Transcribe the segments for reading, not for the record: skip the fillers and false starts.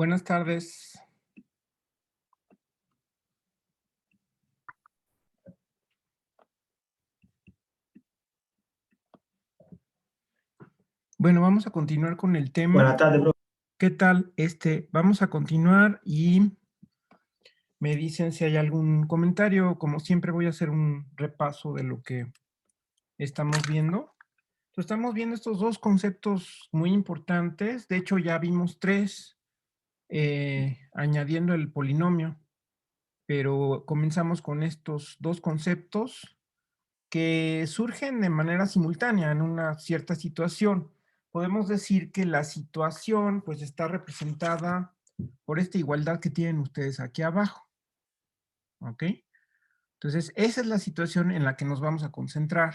Buenas tardes. Bueno, vamos a continuar con el tema. Buenas tardes, profe. ¿Qué tal? Vamos a continuar y me dicen si hay algún comentario. Como siempre voy a hacer un repaso de lo que estamos viendo. Entonces, estamos viendo estos dos conceptos muy importantes. De hecho, ya vimos tres, añadiendo el polinomio, pero comenzamos con estos dos conceptos que surgen de manera simultánea en una cierta situación. Podemos decir que la situación pues está representada por esta igualdad que tienen ustedes aquí abajo. ¿Ok? Entonces, esa es la situación en la que nos vamos a concentrar.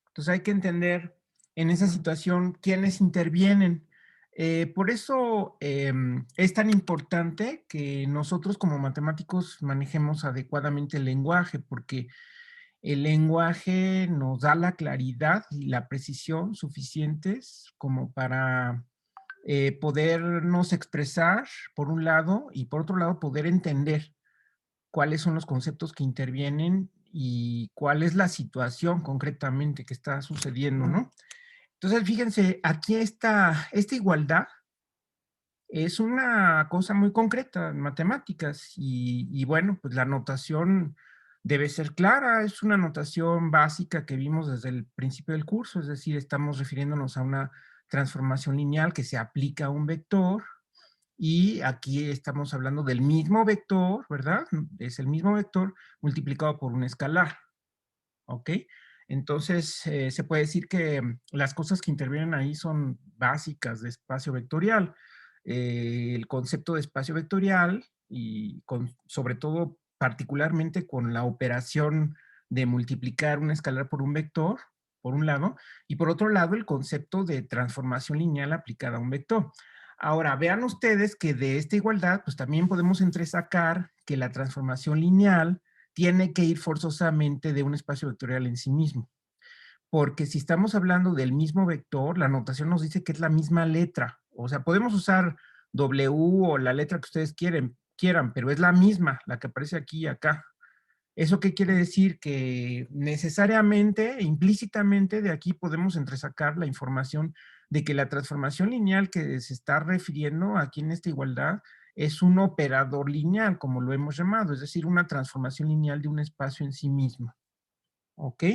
Entonces, hay que entender en esa situación quiénes intervienen. Por eso es tan importante que nosotros como matemáticos manejemos adecuadamente el lenguaje, porque el lenguaje nos da la claridad y la precisión suficientes como para podernos expresar, por un lado, y por otro lado, poder entender cuáles son los conceptos que intervienen y cuál es la situación concretamente que está sucediendo, ¿no? Entonces, fíjense, aquí esta igualdad es una cosa muy concreta en matemáticas y bueno, pues la notación debe ser clara, es una notación básica que vimos desde el principio del curso, es decir, estamos refiriéndonos a una transformación lineal que se aplica a un vector y aquí estamos hablando del mismo vector, ¿verdad? Es el mismo vector multiplicado por un escalar, ¿ok? Entonces, se puede decir que las cosas que intervienen ahí son básicas de espacio vectorial. El concepto de espacio vectorial y sobre todo particularmente con la operación de multiplicar un escalar por un vector, por un lado, y por otro lado el concepto de transformación lineal aplicada a un vector. Ahora, vean ustedes que de esta igualdad, pues también podemos entresacar que la transformación lineal tiene que ir forzosamente de un espacio vectorial en sí mismo. Porque si estamos hablando del mismo vector, la notación nos dice que es la misma letra. O sea, podemos usar W o la letra que ustedes quieran, pero es la misma, la que aparece aquí y acá. ¿Eso qué quiere decir? Que necesariamente, implícitamente, de aquí podemos entresacar la información de que la transformación lineal que se está refiriendo aquí en esta igualdad es un operador lineal, como lo hemos llamado, es decir, una transformación lineal de un espacio en sí mismo. ¿Ok?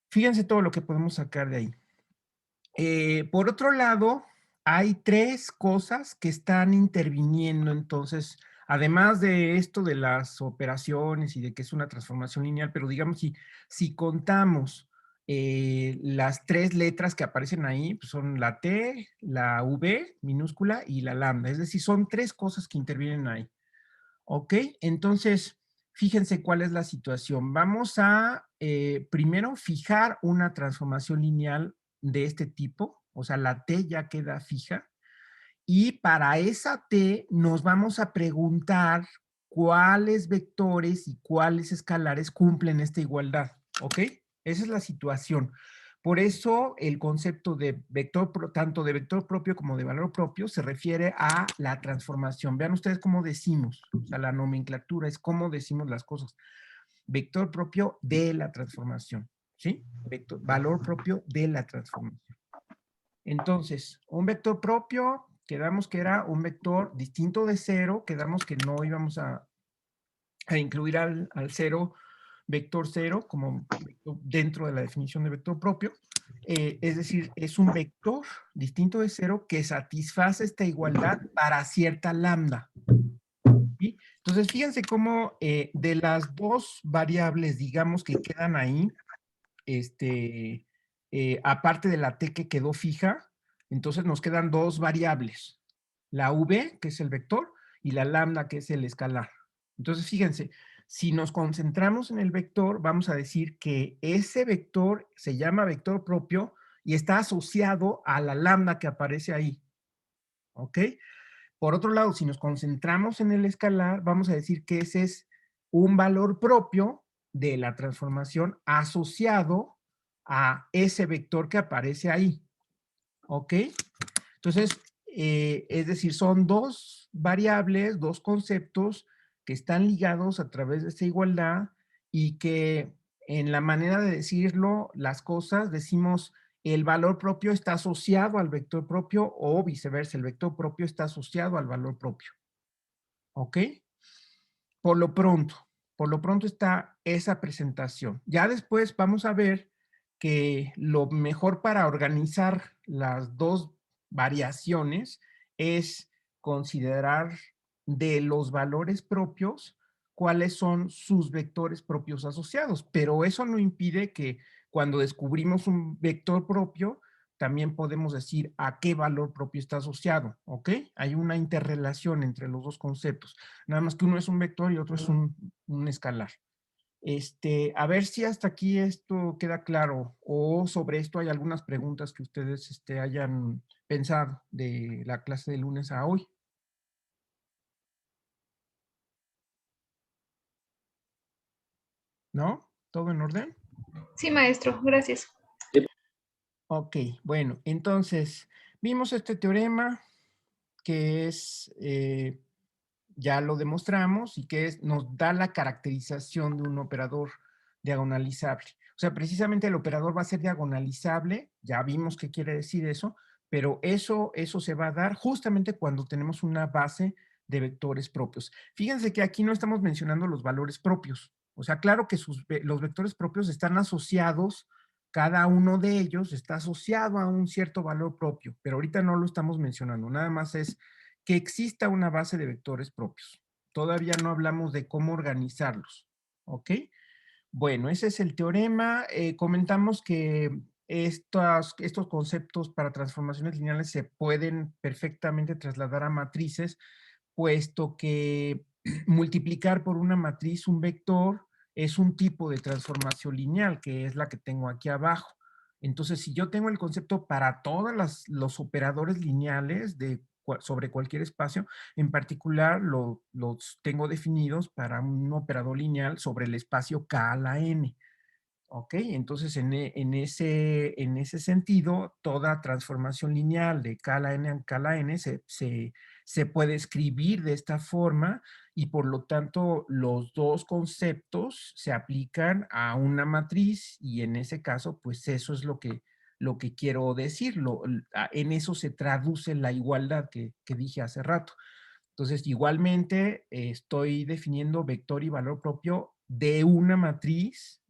Fíjense todo lo que podemos sacar de ahí. Por otro lado, hay tres cosas que están interviniendo, entonces, además de esto de las operaciones y de que es una transformación lineal, pero digamos, si contamos las tres letras que aparecen ahí, pues son la T, la V minúscula y la lambda, es decir, son tres cosas que intervienen ahí. ¿Ok? Entonces, fíjense cuál es la situación. Vamos a primero fijar una transformación lineal de este tipo, o sea, la T ya queda fija, y para esa T nos vamos a preguntar cuáles vectores y cuáles escalares cumplen esta igualdad, ¿ok? Esa es la situación. Por eso el concepto de vector, tanto de vector propio como de valor propio, se refiere a la transformación. Vean ustedes cómo decimos, o sea, la nomenclatura es cómo decimos las cosas. Vector propio de la transformación, ¿sí? Valor propio de la transformación. Entonces, un vector propio, quedamos que era un vector distinto de cero, quedamos que no íbamos a incluir al cero, vector cero, como dentro de la definición de vector propio. Es decir, es un vector distinto de cero que satisface esta igualdad para cierta lambda. ¿Sí? Entonces, fíjense cómo de las dos variables, digamos, que quedan ahí, aparte de la t que quedó fija, entonces nos quedan dos variables, la v, que es el vector, y la lambda, que es el escalar. Entonces, fíjense, si nos concentramos en el vector, vamos a decir que ese vector se llama vector propio y está asociado a la lambda que aparece ahí. ¿Ok? Por otro lado, si nos concentramos en el escalar, vamos a decir que ese es un valor propio de la transformación asociado a ese vector que aparece ahí. ¿Ok? Entonces, es decir, son dos variables, dos conceptos que están ligados a través de esta igualdad y que en la manera de decirlo las cosas decimos el valor propio está asociado al vector propio o viceversa, el vector propio está asociado al valor propio. ¿Ok? Por lo pronto, por lo pronto está esa presentación. Ya después vamos a ver que lo mejor para organizar las dos variaciones es considerar de los valores propios cuáles son sus vectores propios asociados, pero eso no impide que cuando descubrimos un vector propio, también podemos decir a qué valor propio está asociado, ¿ok? Hay una interrelación entre los dos conceptos. Nada más que uno es un vector y otro es un escalar. A ver si hasta aquí esto queda claro o sobre esto hay algunas preguntas que ustedes hayan pensado de la clase de lunes a hoy. ¿No? ¿Todo en orden? Sí, maestro, gracias. Ok, bueno, entonces vimos este teorema que es ya lo demostramos y que nos da la caracterización de un operador diagonalizable. O sea, precisamente el operador va a ser diagonalizable, ya vimos qué quiere decir eso, pero eso se va a dar justamente cuando tenemos una base de vectores propios. Fíjense que aquí no estamos mencionando los valores propios. O sea, claro que los vectores propios están asociados, cada uno de ellos está asociado a un cierto valor propio, pero ahorita no lo estamos mencionando, nada más es que exista una base de vectores propios. Todavía no hablamos de cómo organizarlos, ¿ok? Bueno, ese es el teorema. Comentamos que estos conceptos para transformaciones lineales se pueden perfectamente trasladar a matrices, puesto que multiplicar por una matriz un vector es un tipo de transformación lineal, que es la que tengo aquí abajo. Entonces, si yo tengo el concepto para todos los operadores lineales sobre cualquier espacio, en particular los tengo definidos para un operador lineal sobre el espacio K a la N. ¿Ok? Entonces, en ese sentido, toda transformación lineal de K a la N a K a la N se puede escribir de esta forma y por lo tanto los dos conceptos se aplican a una matriz y en ese caso, pues eso es lo que quiero decir. En eso se traduce la igualdad que dije hace rato. Entonces, igualmente estoy definiendo vector y valor propio de una matriz,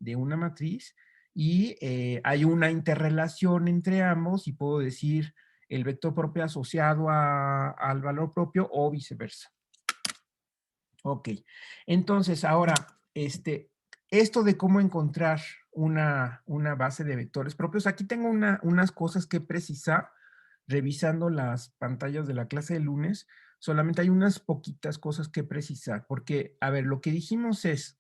y hay una interrelación entre ambos y puedo decir el vector propio asociado al valor propio o viceversa. Ok, entonces ahora, esto de cómo encontrar una base de vectores propios, aquí tengo unas cosas que precisar, revisando las pantallas de la clase de lunes, solamente hay unas poquitas cosas que precisar, porque, a ver, lo que dijimos es,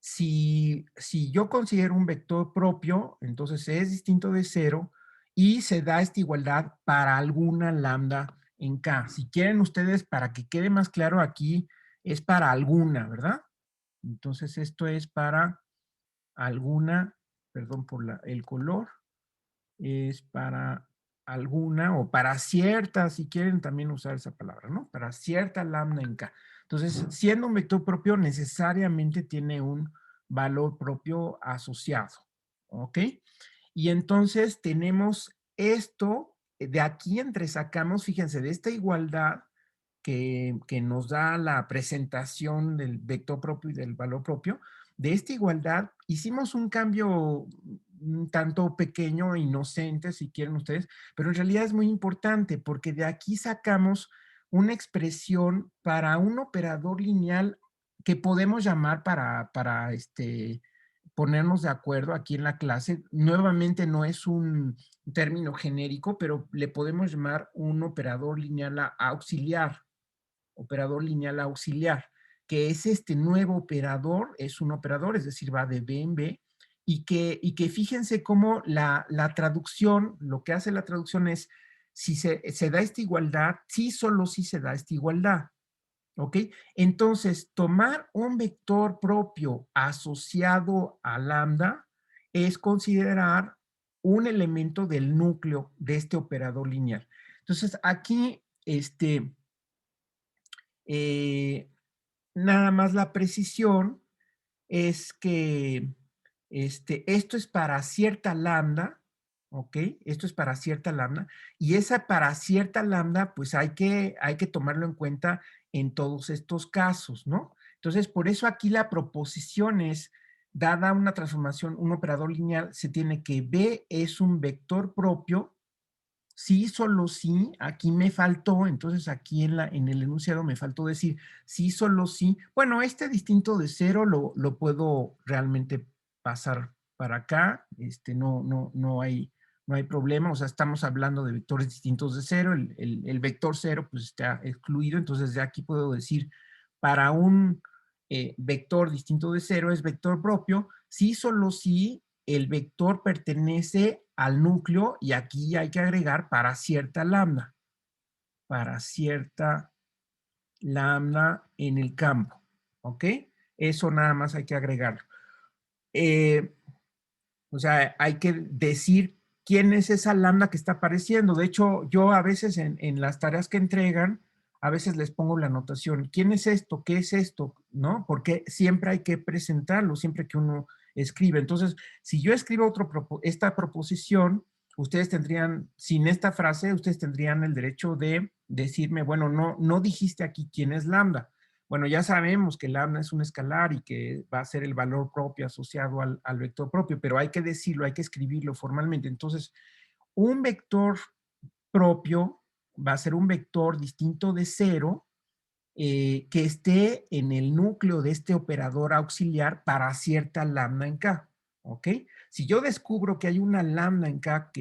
si yo considero un vector propio, entonces es distinto de cero y se da esta igualdad para alguna lambda en K. Si quieren ustedes, para que quede más claro aquí, es para alguna, ¿verdad? Entonces esto es para alguna, perdón por el color, es para alguna o para cierta, si quieren también usar esa palabra, ¿no? Para cierta lambda en K. Entonces, siendo un vector propio, necesariamente tiene un valor propio asociado, ¿ok? Y entonces tenemos esto, de aquí entresacamos, fíjense, de esta igualdad que nos da la presentación del vector propio y del valor propio, de esta igualdad hicimos un cambio un tanto pequeño e inocente, si quieren ustedes, pero en realidad es muy importante porque de aquí sacamos una expresión para un operador lineal que podemos llamar para ponernos de acuerdo aquí en la clase. Nuevamente no es un término genérico, pero le podemos llamar un operador lineal auxiliar, operador lineal auxiliar, que es este nuevo operador, es un operador, es decir, va de B en B, y que fíjense cómo la traducción, lo que hace la traducción es, si se da esta igualdad, sí, solo si se da esta igualdad, ¿ok? Entonces, tomar un vector propio asociado a lambda es considerar un elemento del núcleo de este operador lineal. Entonces, aquí, eh, nada más la precisión es que esto es para cierta lambda, ¿ok? Esto es para cierta lambda, y esa para cierta lambda, pues hay que tomarlo en cuenta en todos estos casos, ¿no? Entonces, por eso aquí la proposición es, dada una transformación, un operador lineal, se tiene que B es un vector propio. Sí, solo sí, aquí me faltó, entonces aquí en el enunciado me faltó decir sí, solo sí. Bueno, este distinto de cero lo puedo realmente pasar para acá, no hay problema, o sea, estamos hablando de vectores distintos de cero, el vector cero pues está excluido, entonces de aquí puedo decir para un vector distinto de cero es vector propio, sí, solo sí el vector pertenece al núcleo y aquí hay que agregar para cierta lambda en el campo, ¿ok? Eso nada más hay que agregarlo. Eh, o sea, hay que decir quién es esa lambda que está apareciendo. De hecho, yo a veces en las tareas que entregan, a veces les pongo la anotación, ¿quién es esto? ¿Qué es esto? ¿No? Porque siempre hay que presentarlo, siempre que uno escribe. Entonces, si yo escribo esta proposición, ustedes tendrían, sin esta frase, ustedes tendrían el derecho de decirme, bueno, no dijiste aquí quién es lambda. Bueno, ya sabemos que lambda es un escalar y que va a ser el valor propio asociado al vector propio, pero hay que decirlo, hay que escribirlo formalmente. Entonces, un vector propio va a ser un vector distinto de cero que esté en el núcleo de este operador auxiliar para cierta lambda en K, ¿ok? Si yo descubro que hay una lambda en K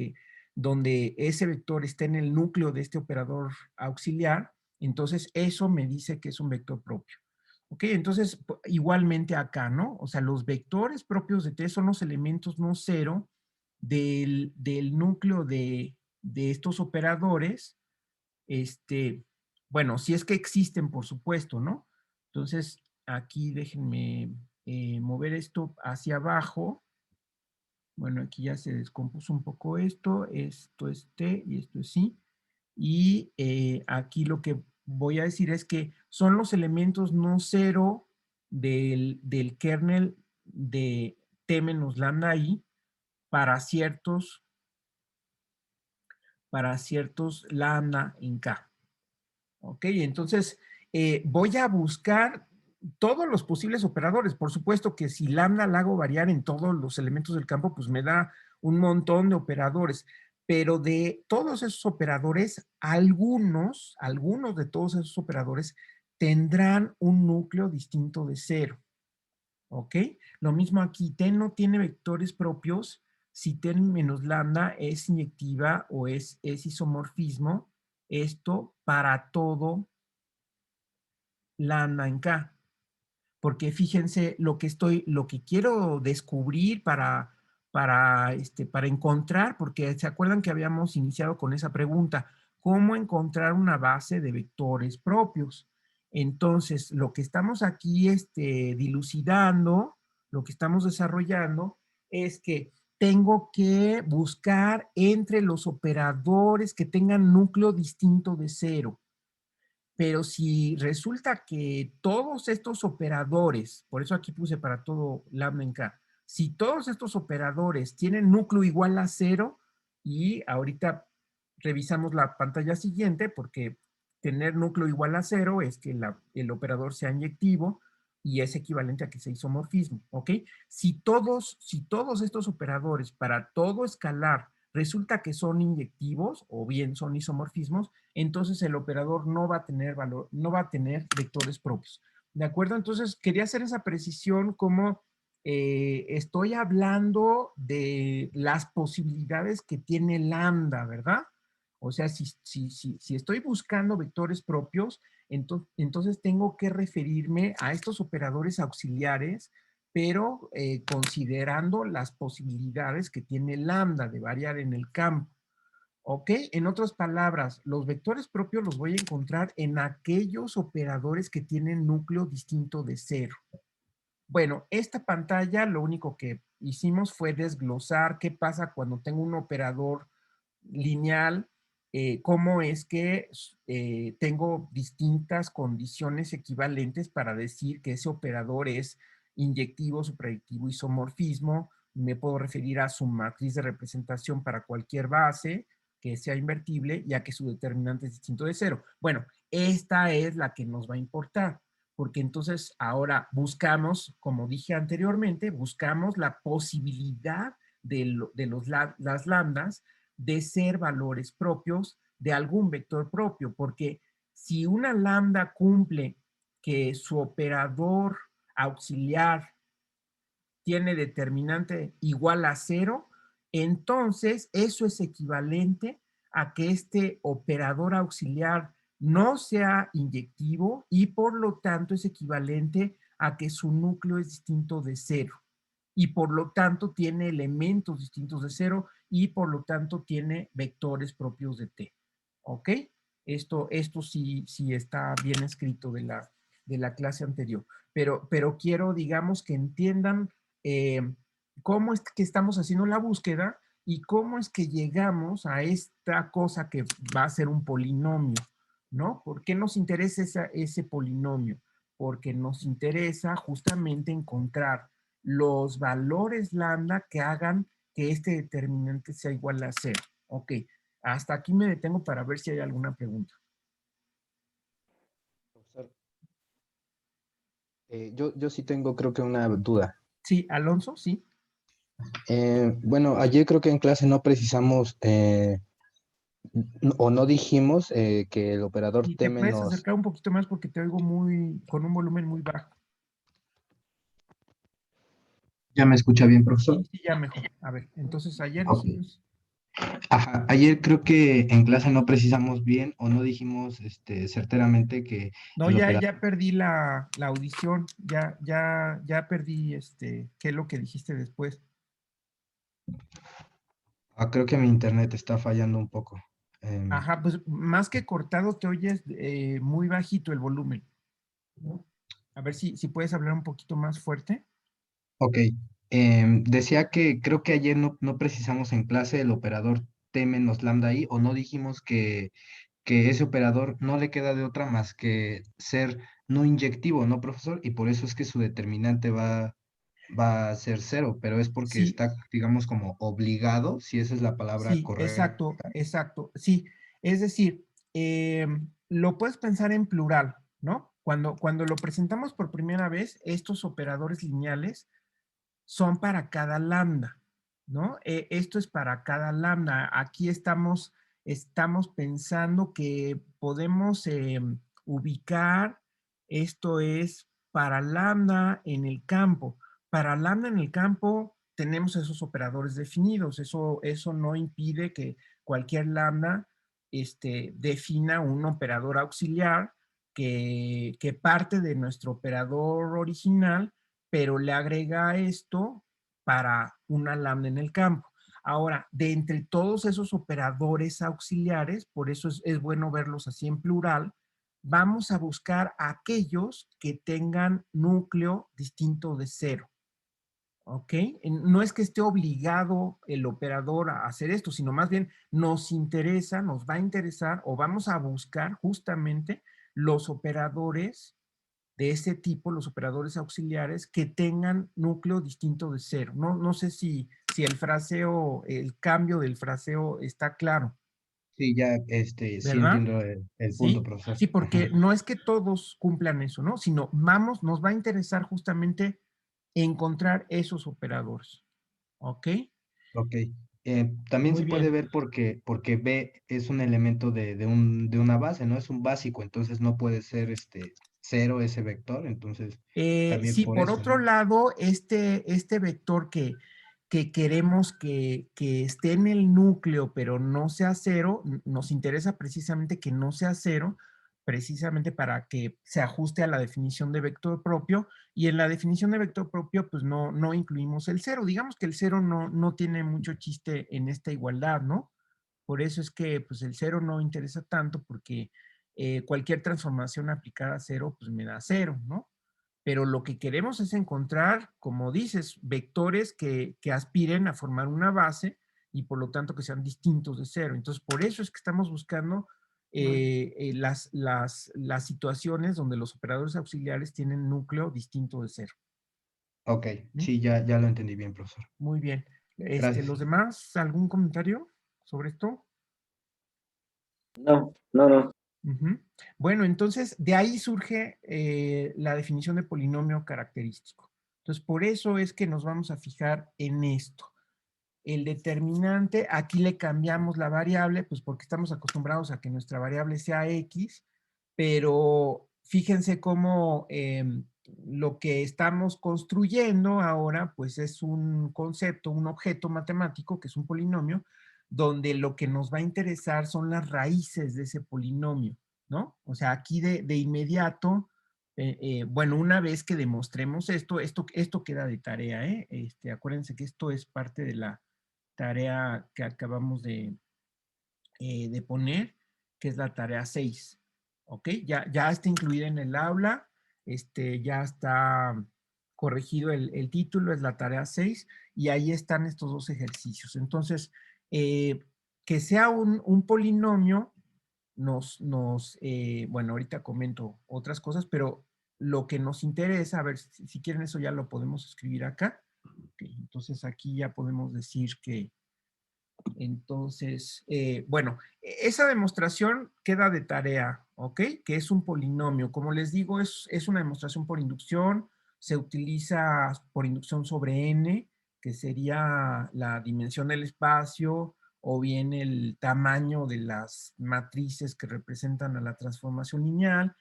donde ese vector está en el núcleo de este operador auxiliar, entonces eso me dice que es un vector propio. ¿Ok? Entonces, igualmente acá, ¿no? O sea, los vectores propios de T son los elementos no cero del núcleo de estos operadores, este, bueno, si es que existen, por supuesto, ¿no? Entonces, aquí déjenme mover esto hacia abajo. Bueno, aquí ya se descompuso un poco esto es T y esto es I. Y aquí lo que voy a decir es que son los elementos no cero del kernel de T menos lambda I para ciertos lambda en K. ¿Ok? Entonces, voy a buscar todos los posibles operadores. Por supuesto que si lambda la hago variar en todos los elementos del campo, pues me da un montón de operadores. Pero de todos esos operadores, algunos de todos esos operadores tendrán un núcleo distinto de cero. ¿Ok? Lo mismo aquí, T no tiene vectores propios si T menos lambda es inyectiva o es isomorfismo. Esto para todo lambda en K. Porque fíjense lo que quiero descubrir para encontrar, porque se acuerdan que habíamos iniciado con esa pregunta, ¿cómo encontrar una base de vectores propios? Entonces, lo que estamos aquí dilucidando, lo que estamos desarrollando, es que tengo que buscar entre los operadores que tengan núcleo distinto de cero. Pero si resulta que todos estos operadores, por eso aquí puse para todo lambda en K, si todos estos operadores tienen núcleo igual a cero, y ahorita revisamos la pantalla siguiente, porque tener núcleo igual a cero es que el operador sea inyectivo y es equivalente a que sea isomorfismo, ¿ok? Si todos estos operadores para todo escalar resulta que son inyectivos o bien son isomorfismos, entonces el operador no va a tener valor, no va a tener vectores propios. ¿De acuerdo? Entonces quería hacer esa precisión como estoy hablando de las posibilidades que tiene lambda, ¿verdad? O sea, si estoy buscando vectores propios, entonces tengo que referirme a estos operadores auxiliares, pero considerando las posibilidades que tiene lambda de variar en el campo. ¿Ok? En otras palabras, los vectores propios los voy a encontrar en aquellos operadores que tienen núcleo distinto de cero. Bueno, esta pantalla lo único que hicimos fue desglosar qué pasa cuando tengo un operador lineal cómo es que tengo distintas condiciones equivalentes para decir que ese operador es inyectivo, suprayectivo, isomorfismo. Me puedo referir a su matriz de representación para cualquier base que sea invertible, ya que su determinante es distinto de cero. Bueno, esta es la que nos va a importar, porque entonces ahora buscamos, como dije anteriormente, buscamos la posibilidad las lambdas de ser valores propios de algún vector propio, porque si una lambda cumple que su operador auxiliar tiene determinante igual a cero, entonces eso es equivalente a que este operador auxiliar no sea inyectivo y por lo tanto es equivalente a que su núcleo es distinto de cero y por lo tanto tiene elementos distintos de cero y por lo tanto tiene vectores propios de T. ¿Ok? Esto sí está bien escrito de la clase anterior, pero quiero, digamos, que entiendan eh, cómo es que estamos haciendo la búsqueda y cómo es que llegamos a esta cosa que va a ser un polinomio, ¿no? ¿Por qué nos interesa ese polinomio? Porque nos interesa justamente encontrar los valores lambda que hagan que este determinante sea igual a cero. Ok, hasta aquí me detengo para ver si hay alguna pregunta. Profesor, yo sí tengo, creo que una duda. Sí, Alonso, sí. Bueno, ayer creo que en clase no precisamos o no dijimos que el operador Y T te puedes menos... acercar un poquito más porque te oigo con un volumen muy bajo. ¿Ya me escucha bien, profesor? Sí, sí, ya mejor. A ver, entonces ayer Ok. dijimos, Ajá, ayer creo que en clase no precisamos bien o no dijimos certeramente que no, el ya, operador... ya perdí la audición, ya perdí qué es lo que dijiste después. creo que mi internet está fallando un poco. Ajá, pues más que cortado te oyes muy bajito el volumen. A ver si puedes hablar un poquito más fuerte. Ok, decía que creo que ayer no precisamos en clase el operador T menos lambda I o no dijimos que ese operador no le queda de otra más que ser no inyectivo, ¿no, profesor? Y por eso es que su determinante va a ser cero, pero es porque Sí, está, digamos, como obligado, si esa es la palabra sí, correcta. exacto, exacto. Sí, es decir, lo puedes pensar en plural, ¿no? Cuando lo presentamos por primera vez, estos operadores lineales son para cada lambda, ¿no? Esto es para cada lambda. Aquí estamos pensando que podemos ubicar, esto es para lambda en el campo. Para lambda en el campo tenemos esos operadores definidos. Eso no impide que cualquier lambda defina un operador auxiliar que parte de nuestro operador original, pero le agrega esto para una lambda en el campo. Ahora, de entre todos esos operadores auxiliares, por eso es bueno verlos así en plural, vamos a buscar aquellos que tengan núcleo distinto de cero. ¿Ok? No es que esté obligado el operador a hacer esto, sino más bien nos interesa, nos va a interesar o vamos a buscar justamente los operadores de ese tipo, los operadores auxiliares, que tengan núcleo distinto de cero. No sé si el cambio del fraseo está claro, Sí, ya, sí ¿verdad? entiendo el punto, Sí, profesor. sí, porque Ajá. no es que todos cumplan eso, ¿no? Sino nos va a interesar justamente encontrar esos operadores. ¿Ok? Ok. También Muy se puede bien. ver porque B es un elemento de una base, ¿no? Es un básico, entonces no puede ser cero ese vector, entonces también Sí, por por eso, otro ¿no? lado, este vector que queremos que esté en el núcleo, pero no sea cero, nos interesa precisamente que no sea cero, precisamente para que se ajuste a la definición de vector propio, y en la definición de vector propio, pues no incluimos el cero. Digamos que el cero no tiene mucho chiste en esta igualdad, ¿no? Por eso es que pues el cero no interesa tanto porque cualquier transformación aplicada a cero, pues me da cero, ¿no? Pero lo que queremos es encontrar, como dices, vectores que aspiren a formar una base y por lo tanto que sean distintos de cero. Entonces, por eso es que estamos buscando las situaciones donde los operadores auxiliares tienen núcleo distinto de cero. Ok, ¿Sí? sí, ya lo entendí bien, profesor. Muy bien. Gracias. ¿Los demás, algún comentario sobre esto? No, no, no. Ujú. Bueno, entonces de ahí surge la definición de polinomio característico. Entonces, por eso es que nos vamos a fijar en esto. El determinante, aquí le cambiamos la variable, pues porque estamos acostumbrados a que nuestra variable sea X, pero fíjense cómo lo que estamos construyendo ahora, pues es un concepto, un objeto matemático, que es un polinomio, donde lo que nos va a interesar son las raíces de ese polinomio, ¿no? O sea, aquí de inmediato, bueno, una vez que demostremos esto queda de tarea, ¿eh? Acuérdense que esto es parte de la tarea que acabamos de poner, que es la tarea 6. ¿Ok? Ya está incluida en el aula, ya está corregido el título, es la tarea 6, y ahí están estos dos ejercicios. Entonces, que sea un polinomio, bueno, ahorita comento otras cosas, pero lo que nos interesa, a ver, si quieren eso ya lo podemos escribir acá. Okay, entonces aquí ya podemos decir que, entonces, bueno, esa demostración queda de tarea, ¿ok? Que es un polinomio. Como les digo, es una demostración por inducción, se utiliza por inducción sobre n, que sería la dimensión del espacio, o bien el tamaño de las matrices que representan a la transformación lineal,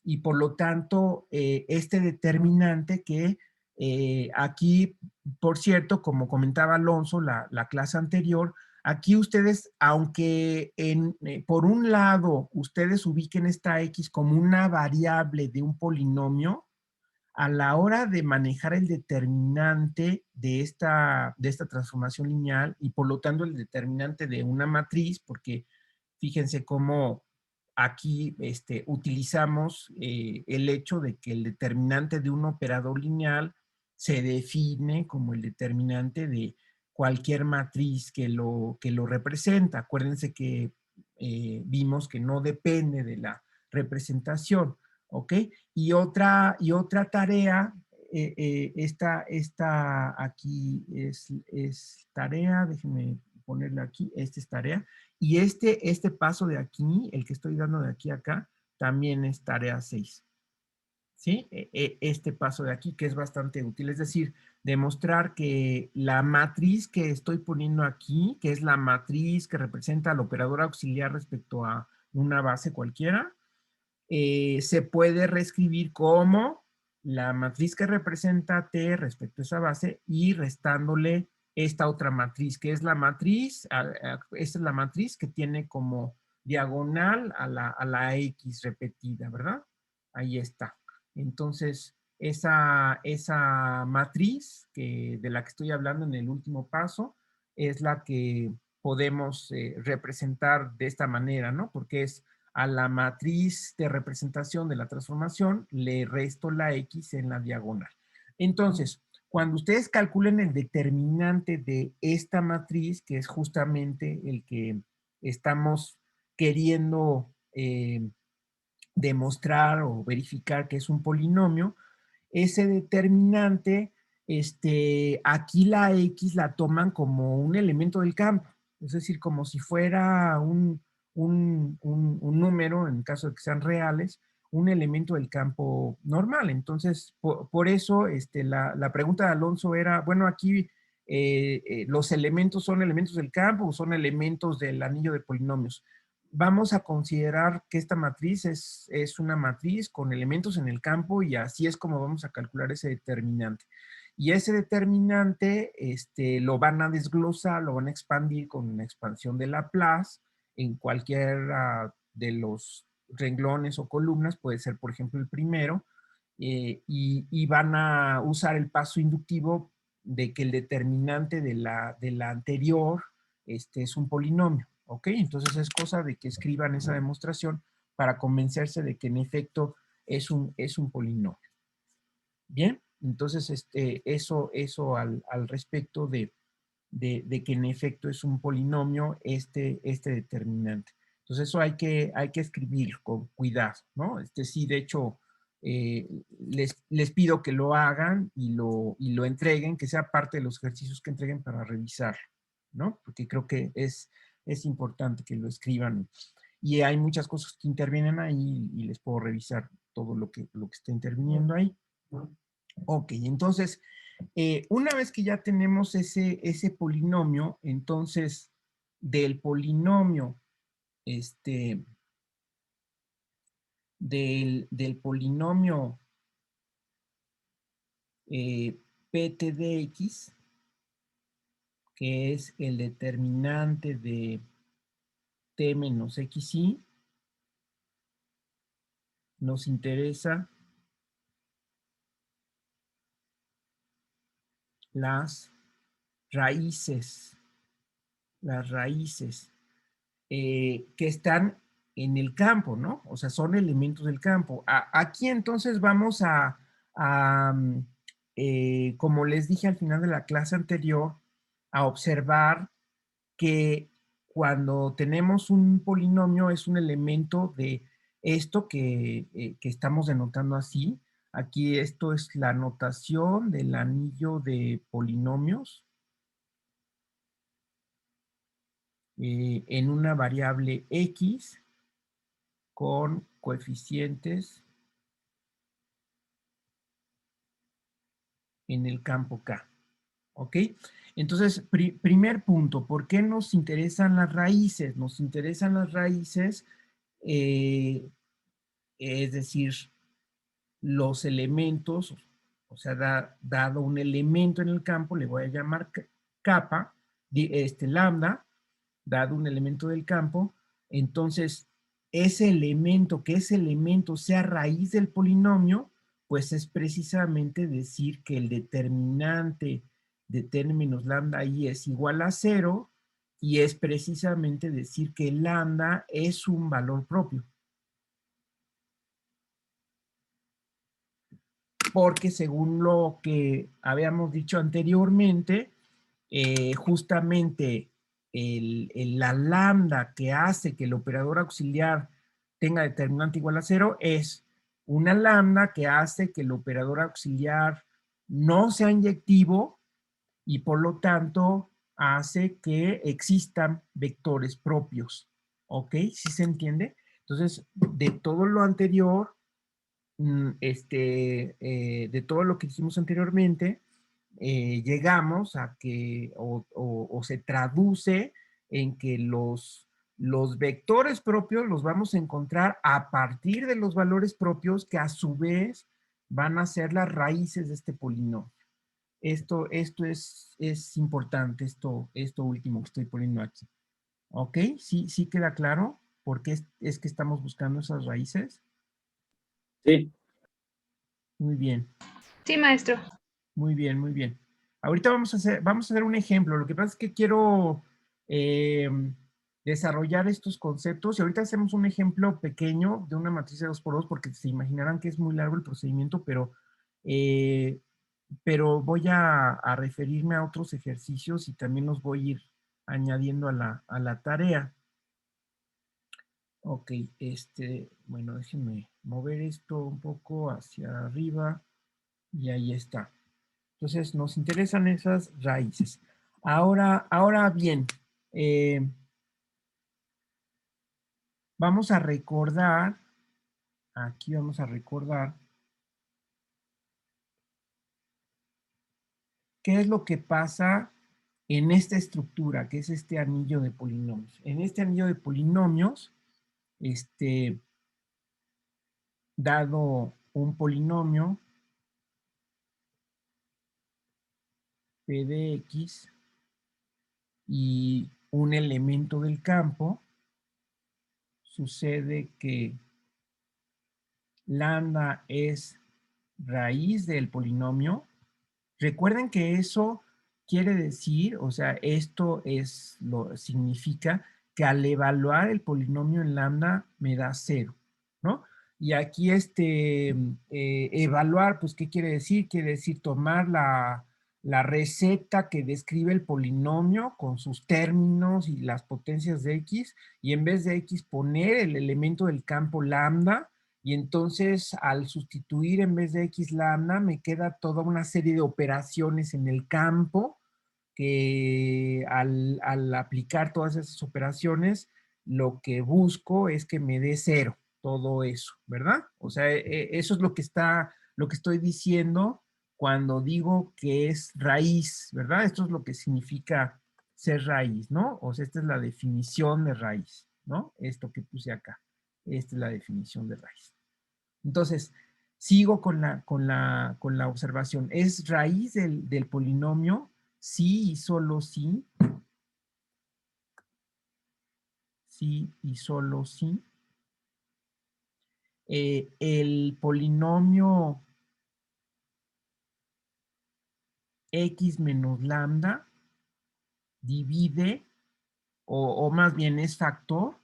y por lo tanto, este determinante que aquí, por cierto, como comentaba Alonso la clase anterior, aquí ustedes, aunque por un lado ustedes ubiquen esta X como una variable de un polinomio, a la hora de manejar el determinante de esta transformación lineal y por lo tanto el determinante de una matriz, porque fíjense cómo aquí utilizamos el hecho de que el determinante de un operador lineal se define como el determinante de cualquier matriz que lo representa. Acuérdense que vimos que no depende de la representación, ¿ok? Y otra tarea, esta aquí es tarea, déjenme ponerla aquí, esta es tarea, y este paso de aquí, el que estoy dando de aquí a acá, también es tarea 6. ¿Sí? Este paso de aquí que es bastante útil, es decir, demostrar que la matriz que estoy poniendo aquí, que es la matriz que representa al operador auxiliar respecto a una base cualquiera, se puede reescribir como la matriz que representa T respecto a esa base y restándole esta otra matriz, que es la matriz, esta es la matriz que tiene como diagonal a la X repetida, ¿verdad? Ahí está. Entonces, esa matriz de la que estoy hablando en el último paso es la que podemos representar de esta manera, ¿no? Porque es a la matriz de representación de la transformación le resto la X en la diagonal. Entonces, cuando ustedes calculen el determinante de esta matriz, que es justamente el que estamos queriendo demostrar o verificar que es un polinomio, ese determinante, aquí la X la toman como un elemento del campo, es decir, como si fuera un número, en caso de que sean reales, un elemento del campo normal. Entonces, por eso la pregunta de Alonso era, bueno, aquí los elementos son elementos del campo o son elementos del anillo de polinomios. Vamos a considerar que esta matriz es una matriz con elementos en el campo y así es como vamos a calcular ese determinante. Y ese determinante lo van a desglosar, lo van a expandir con una expansión de Laplace en cualquiera de los renglones o columnas, puede ser por ejemplo el primero, y van a usar el paso inductivo de que el determinante de la anterior es un polinomio. ¿Ok? Entonces es cosa de que escriban esa demostración para convencerse de que en efecto es un polinomio. Bien, entonces eso al respecto de que en efecto es un polinomio este determinante. Entonces eso hay que escribir con cuidado, ¿no? Sí, de hecho, les pido que lo hagan y lo entreguen, que sea parte de los ejercicios que entreguen para revisar, ¿no? Porque creo que es importante que lo escriban. Y hay muchas cosas que intervienen ahí y les puedo revisar todo lo que está interviniendo ahí. Ok, entonces, una vez que ya tenemos ese polinomio, entonces, del polinomio, del polinomio PT de X, que es el determinante de T menos XY, nos interesa las raíces que están en el campo, ¿no? O sea, son elementos del campo. Aquí entonces vamos como les dije al final de la clase anterior, a observar que cuando tenemos un polinomio es un elemento de esto que estamos denotando así. Aquí esto es la notación del anillo de polinomios en una variable X con coeficientes en el campo K. ¿Ok? Entonces, primer punto, ¿por qué nos interesan las raíces? Nos interesan las raíces, es decir, los elementos, o sea, dado un elemento en el campo, le voy a llamar capa, lambda, dado un elemento del campo, entonces ese elemento, que ese elemento sea raíz del polinomio, pues es precisamente decir que el determinante de t menos lambda i es igual a 0 y es precisamente decir que lambda es un valor propio. Porque según lo que habíamos dicho anteriormente, justamente la lambda que hace que el operador auxiliar tenga determinante igual a 0 es una lambda que hace que el operador auxiliar no sea inyectivo y por lo tanto hace que existan vectores propios. ¿Ok? ¿Sí se entiende? Entonces, de todo lo anterior, de todo lo que dijimos anteriormente, llegamos a que, o se traduce en que los vectores propios los vamos a encontrar a partir de los valores propios que a su vez van a ser las raíces de este polinomio. Esto es importante, esto último que estoy poniendo aquí. ¿Ok? ¿Sí queda claro por qué es que estamos buscando esas raíces? Sí. Muy bien. Sí, maestro. Muy bien, muy bien. Ahorita vamos a hacer un ejemplo. Lo que pasa es que quiero desarrollar estos conceptos y ahorita hacemos un ejemplo pequeño de una matriz de 2×2 porque se imaginarán que es muy largo el procedimiento, pero voy a referirme a otros ejercicios y también los voy a ir añadiendo a la tarea. Ok, bueno, déjenme mover esto un poco hacia arriba y ahí está. Entonces, nos interesan esas raíces. Ahora bien, vamos a recordar, aquí vamos a recordar qué es lo que pasa en esta estructura, que es este anillo de polinomios. En este anillo de polinomios, dado un polinomio p de x y un elemento del campo, sucede que lambda es raíz del polinomio. Recuerden que eso quiere decir, o sea, esto significa que al evaluar el polinomio en lambda me da 0, ¿no? Y aquí evaluar, pues, ¿qué quiere decir? Quiere decir tomar la receta que describe el polinomio con sus términos y las potencias de X, y en vez de X poner el elemento del campo lambda, y entonces al sustituir en vez de X lambda me queda toda una serie de operaciones en el campo que al aplicar todas esas operaciones, lo que busco es que me dé cero, todo eso, ¿verdad? O sea, eso es lo que estoy diciendo cuando digo que es raíz, ¿verdad? Esto es lo que significa ser raíz, ¿no? O sea, esta es la definición de raíz, ¿no? Esto que puse acá. Esta es la definición de raíz. Entonces, sigo con la observación. ¿Es raíz del polinomio? Sí y solo sí. Sí y solo sí. El polinomio x menos lambda divide, o más bien es factor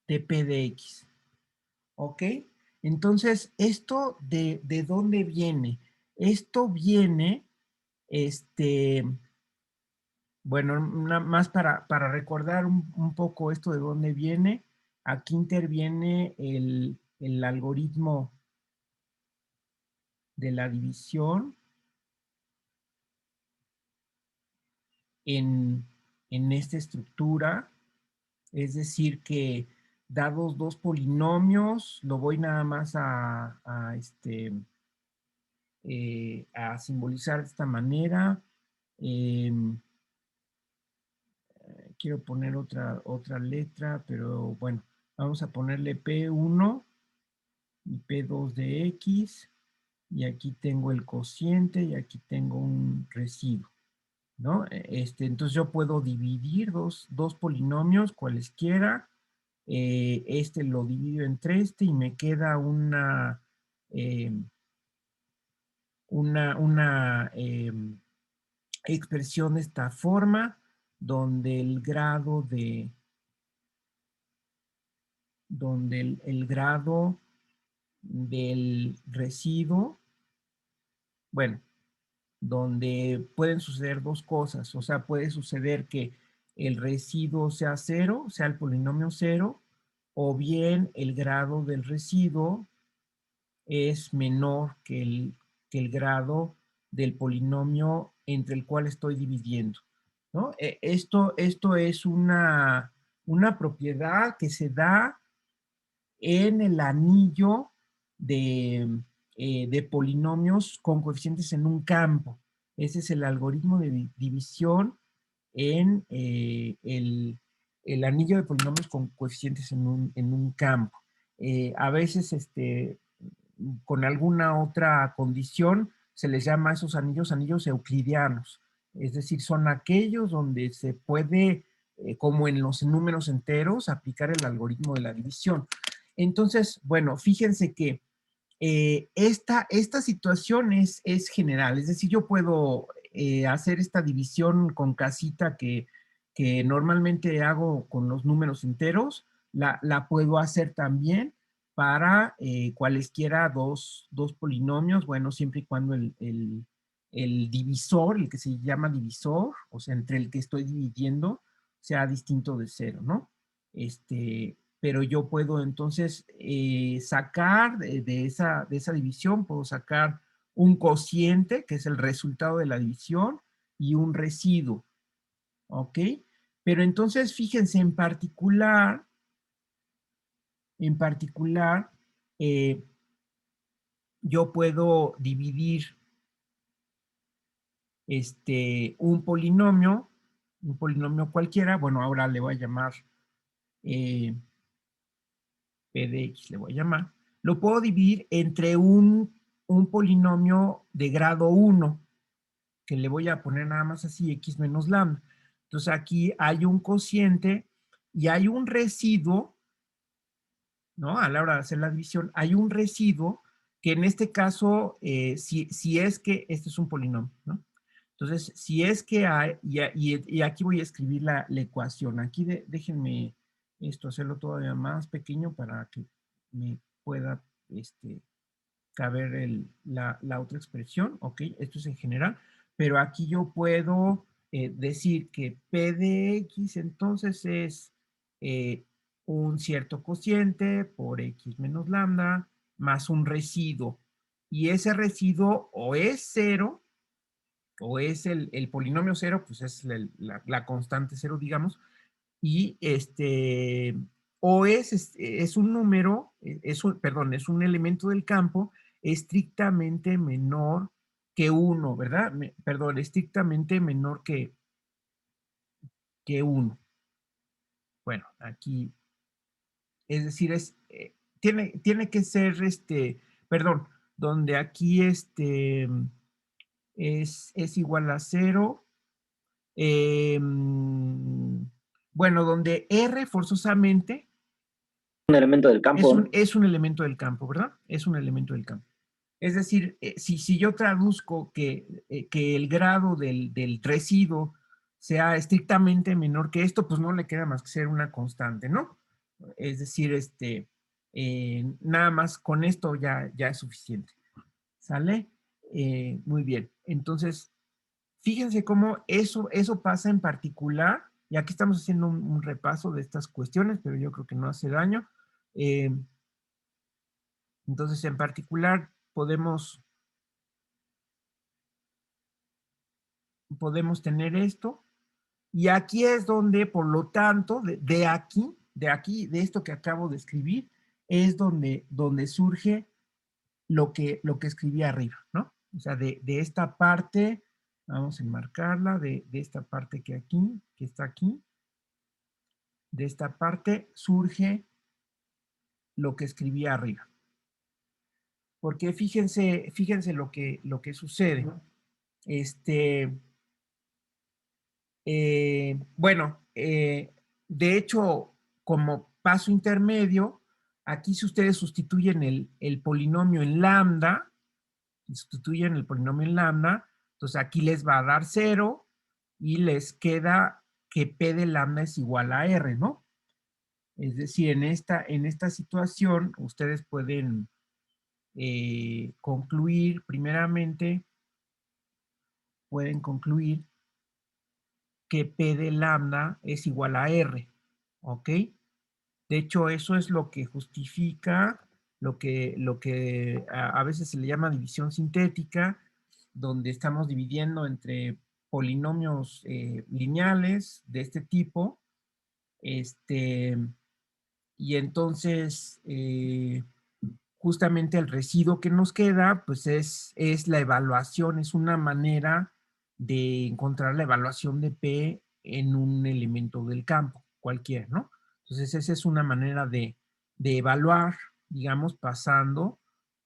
de p de x. ¿Ok? Entonces, ¿esto de dónde viene? Esto viene, bueno, más para recordar un poco esto de dónde viene, aquí interviene el algoritmo de la división en esta estructura, es decir que dados dos polinomios, lo voy nada más a simbolizar de esta manera. Quiero poner otra letra, pero bueno, vamos a ponerle P1 y P2 de X, y aquí tengo el cociente y aquí tengo un residuo, ¿no? Entonces yo puedo dividir dos polinomios, cualesquiera, lo divido entre y me queda eh, una expresión de esta forma, donde el grado el grado del residuo, bueno, donde pueden suceder dos cosas, o sea, puede suceder que el residuo sea cero, sea el polinomio cero, o bien el grado del residuo es menor que el grado del polinomio entre el cual estoy dividiendo, ¿no? Esto es una propiedad que se da en el anillo de polinomios con coeficientes en un campo. Ese es el algoritmo de división en el anillo de polinomios con coeficientes en un campo. A veces, con alguna otra condición, se les llama a esos anillos euclidianos. Es decir, son aquellos donde se puede, como en los números enteros, aplicar el algoritmo de la división. Entonces, bueno, fíjense que esta situación es general, es decir, yo puedo hacer esta división con casita que normalmente hago con los números enteros, la puedo hacer también para cualesquiera dos polinomios, bueno, siempre y cuando el divisor, el que se llama divisor, o sea, entre el que estoy dividiendo, sea distinto de cero, ¿no? Pero yo puedo entonces sacar de esa división, puedo sacar un cociente, que es el resultado de la división, y un residuo, ¿ok? Pero entonces, fíjense, en particular, yo puedo dividir un polinomio cualquiera, bueno, ahora le voy a llamar P de X, le voy a llamar, lo puedo dividir entre un polinomio de grado 1, que le voy a poner nada más así, X menos lambda. Entonces aquí hay un cociente y hay un residuo, ¿no? A la hora de hacer la división, hay un residuo que en este caso, si es que este es un polinomio, ¿no? Entonces, si es que hay, y aquí voy a escribir la ecuación, aquí déjenme esto hacerlo todavía más pequeño para que me pueda caber la otra expresión, ok, esto es en general, pero aquí yo puedo decir que P de X entonces es un cierto cociente por X menos lambda más un residuo, y ese residuo o es cero, o es el polinomio cero, pues es la constante cero, digamos, y o es un número, perdón, es un elemento del campo estrictamente menor que 1, ¿verdad? Perdón, estrictamente menor que 1. Bueno, aquí, es decir, tiene que ser, perdón, donde aquí es igual a 0. Bueno, donde R forzosamente Un elemento del campo. es un elemento del campo, ¿verdad? Es un elemento del campo. Es decir, si yo traduzco que el grado del residuo sea estrictamente menor que esto, pues no le queda más que ser una constante, ¿no? Es decir, nada más con esto ya es suficiente. ¿Sale? Muy bien. Entonces, fíjense cómo eso pasa en particular, y aquí estamos haciendo un repaso de estas cuestiones, pero yo creo que no hace daño. Entonces, en particular, podemos tener esto, y aquí es donde, por lo tanto, de aquí, de esto que acabo de escribir, es donde surge lo que escribí arriba, ¿no? O sea, de esta parte, vamos a enmarcarla, de esta parte que está aquí, de esta parte surge lo que escribí arriba. Porque fíjense lo que sucede. Bueno, de hecho, como paso intermedio, aquí si ustedes sustituyen el polinomio en lambda, sustituyen el polinomio en lambda, entonces aquí les va a dar 0 y les queda que P de lambda es igual a R, ¿no? Es decir, en esta situación, ustedes pueden concluir, primeramente, pueden concluir que P de lambda es igual a R, ¿ok? De hecho, eso es lo que justifica lo que a veces se le llama división sintética, donde estamos dividiendo entre polinomios lineales de este tipo, y entonces justamente el residuo que nos queda, pues es la evaluación, es una manera de encontrar la evaluación de P en un elemento del campo, cualquiera, ¿no? Entonces esa es una manera de evaluar, digamos, pasando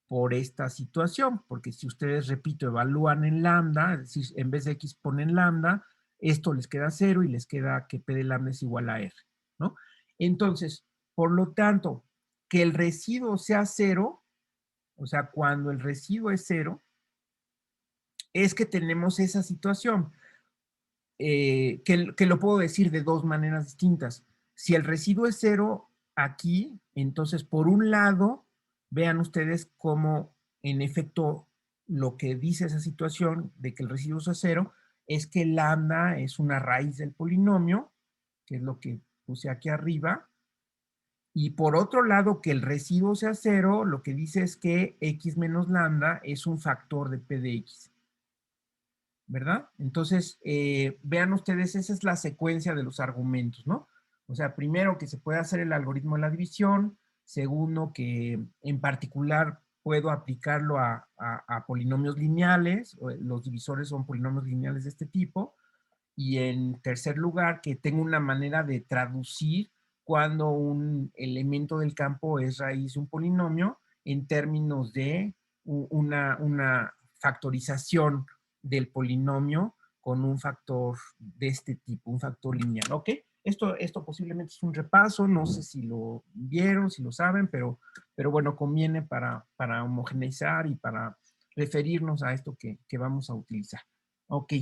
por esta situación, porque si ustedes, repito, evalúan en lambda, es decir, en vez de X ponen lambda, esto les queda 0 y les queda que P de lambda es igual a R, ¿no? Entonces, por lo tanto, que el residuo sea 0, o sea, cuando el residuo es 0, es que tenemos esa situación, que lo puedo decir de dos maneras distintas. Si el residuo es 0 aquí, entonces por un lado, vean ustedes cómo en efecto lo que dice esa situación de que el residuo sea 0 es que lambda es una raíz del polinomio, que es lo que puse aquí arriba. Y por otro lado, que el residuo sea 0, lo que dice es que x menos lambda es un factor de p de x. ¿Verdad? Entonces, vean ustedes, esa es la secuencia de los argumentos, ¿no? O sea, primero que se puede hacer el algoritmo de la división, segundo que en particular puedo aplicarlo a polinomios lineales, los divisores son polinomios lineales de este tipo, y en tercer lugar, que tengo una manera de traducir cuando un elemento del campo es raíz de un polinomio en términos de una factorización del polinomio con un factor de este tipo, un factor lineal, ¿ok? Esto posiblemente es un repaso, no sé si lo vieron, si lo saben, pero bueno, conviene para homogeneizar y para referirnos a esto que vamos a utilizar. Ok,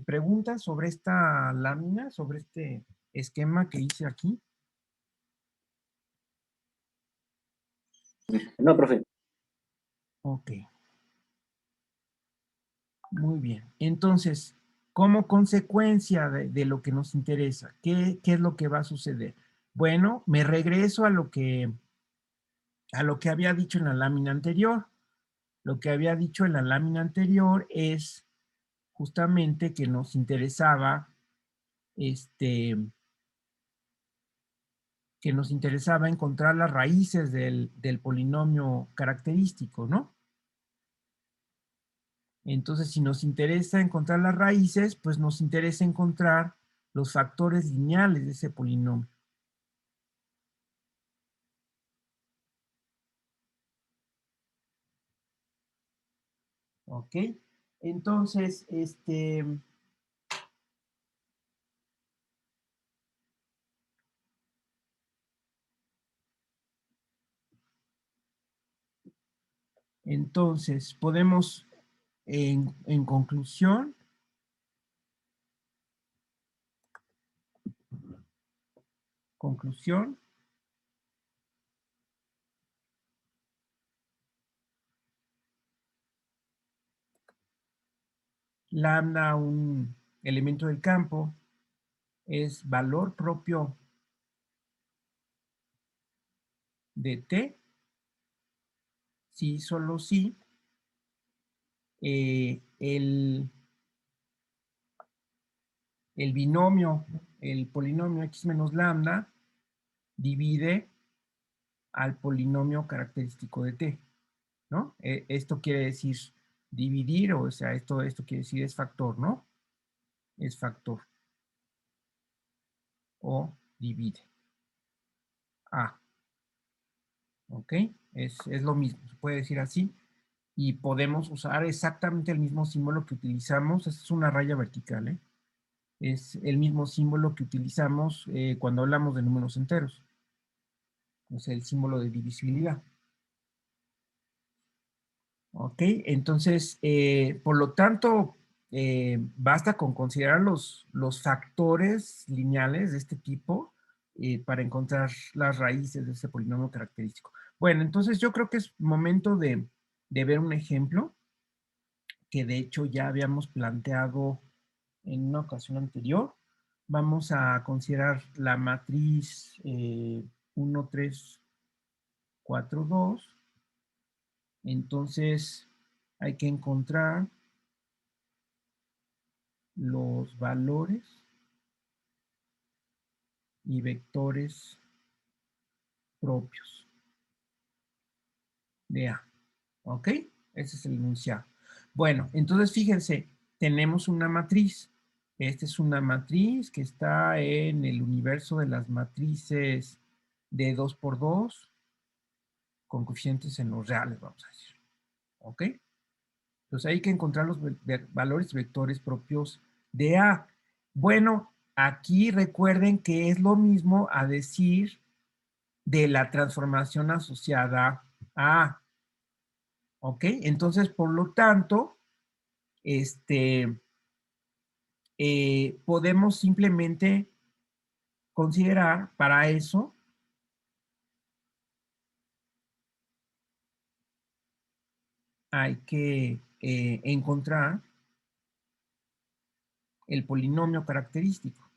preguntas sobre esta lámina, sobre este esquema que hice aquí. No, profe. Ok. Muy bien. Entonces, como consecuencia de lo que nos interesa, ¿qué es lo que va a suceder? Bueno, me regreso a lo que había dicho en la lámina anterior. Lo que había dicho en la lámina anterior es justamente que nos interesaba, que nos interesaba encontrar las raíces del polinomio característico, ¿no? Entonces, si nos interesa encontrar las raíces, pues nos interesa encontrar los factores lineales de ese polinomio. ¿Ok? Entonces, podemos, en conclusión, lambda, un elemento del campo, es valor propio de T, si solo si el binomio, el polinomio x menos lambda, divide al polinomio característico de T, ¿no? Esto quiere decir dividir, o sea, esto quiere decir es factor, ¿no? Es factor. O divide. A. ¿Ok? Es lo mismo, se puede decir así. Y podemos usar exactamente el mismo símbolo que utilizamos. Esta es una raya vertical, ¿eh? Es el mismo símbolo que utilizamos cuando hablamos de números enteros. Es el símbolo de divisibilidad. ¿Ok? Entonces, por lo tanto, basta con considerar los factores lineales de este tipo para encontrar las raíces de ese polinomio característico. Bueno, entonces yo creo que es momento de ver un ejemplo que de hecho ya habíamos planteado en una ocasión anterior. Vamos a considerar la matriz 1, 3, 4, 2. Entonces, hay que encontrar los valores y vectores propios de A. ¿Ok? Ese es el enunciado. Bueno, entonces fíjense, tenemos una matriz. Esta es una matriz que está en el universo de las matrices de 2 por 2, con coeficientes en los reales, vamos a decir. ¿Ok? Entonces hay que encontrar los valores vectores propios de A. Bueno, aquí recuerden que es lo mismo a decir de la transformación asociada a A. ¿Ok? Entonces, por lo tanto, podemos simplemente considerar para eso hay que encontrar el polinomio característico.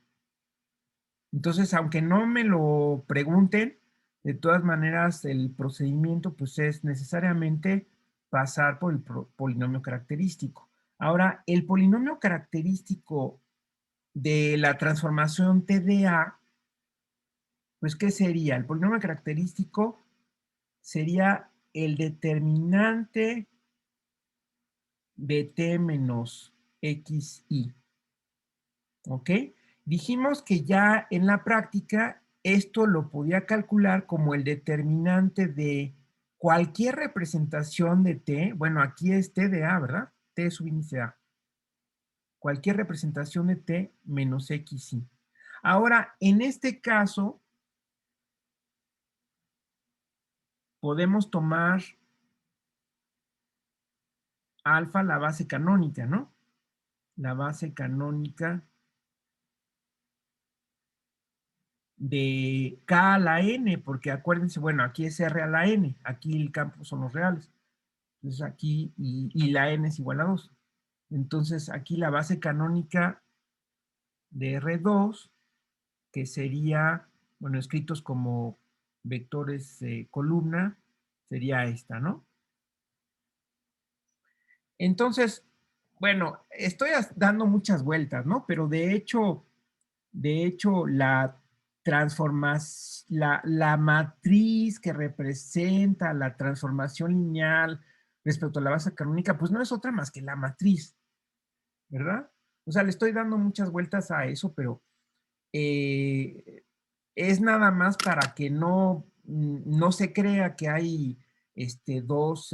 Entonces, aunque no me lo pregunten, de todas maneras el procedimiento pues es necesariamente pasar por el polinomio característico. Ahora, el polinomio característico de la transformación TDA, pues ¿qué sería? El polinomio característico sería el determinante de T menos XI. ¿Ok? Dijimos que ya en la práctica esto lo podía calcular como el determinante de cualquier representación de T. Bueno, aquí es T de A, ¿verdad? T subíndice A. Cualquier representación de T menos XI. Ahora, en este caso, podemos tomar alfa la base canónica, ¿no? La base canónica de K a la N, porque acuérdense, bueno, aquí es R a la N, aquí el campo son los reales. Entonces aquí, y la N es igual a 2. Entonces aquí la base canónica de R2, que sería, bueno, escritos como vectores columna, sería esta, ¿no? Entonces, bueno, estoy dando muchas vueltas, ¿no? Pero de hecho la transformación, la matriz que representa la transformación lineal respecto a la base canónica, pues no es otra más que la matriz, ¿verdad? O sea, le estoy dando muchas vueltas a eso, pero es nada más para que no se crea que hay dos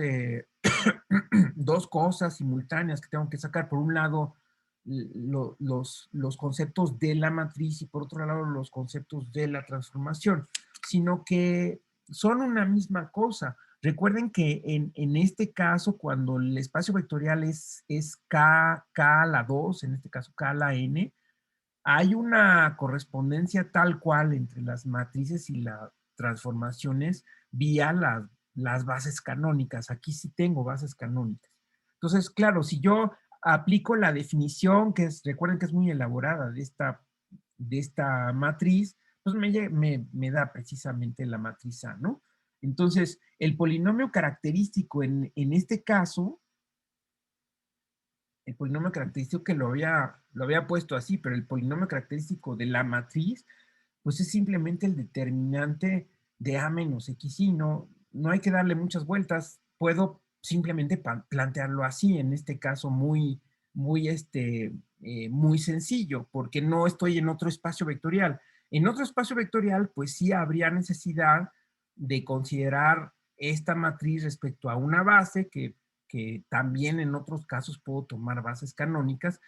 cosas simultáneas que tengo que sacar. Por un lado, los conceptos de la matriz y por otro lado los conceptos de la transformación, sino que son una misma cosa. Recuerden que en este caso, cuando el espacio vectorial es K a la 2, en este caso K a la N, hay una correspondencia tal cual entre las matrices y las transformaciones vía las bases canónicas. Aquí sí tengo bases canónicas. Entonces, claro, si yo aplico la definición, recuerden que es muy elaborada de esta matriz, pues me da precisamente la matriz A, ¿no? Entonces, el polinomio característico en este caso, el polinomio característico que lo había puesto así, pero el polinomio característico de la matriz, pues es simplemente el determinante de A menos XY, no hay que darle muchas vueltas, puedo simplemente plantearlo así, en este caso muy sencillo, porque no estoy en otro espacio vectorial. En otro espacio vectorial, pues sí habría necesidad de considerar esta matriz respecto a una base que también en otros casos puedo tomar bases canónicas,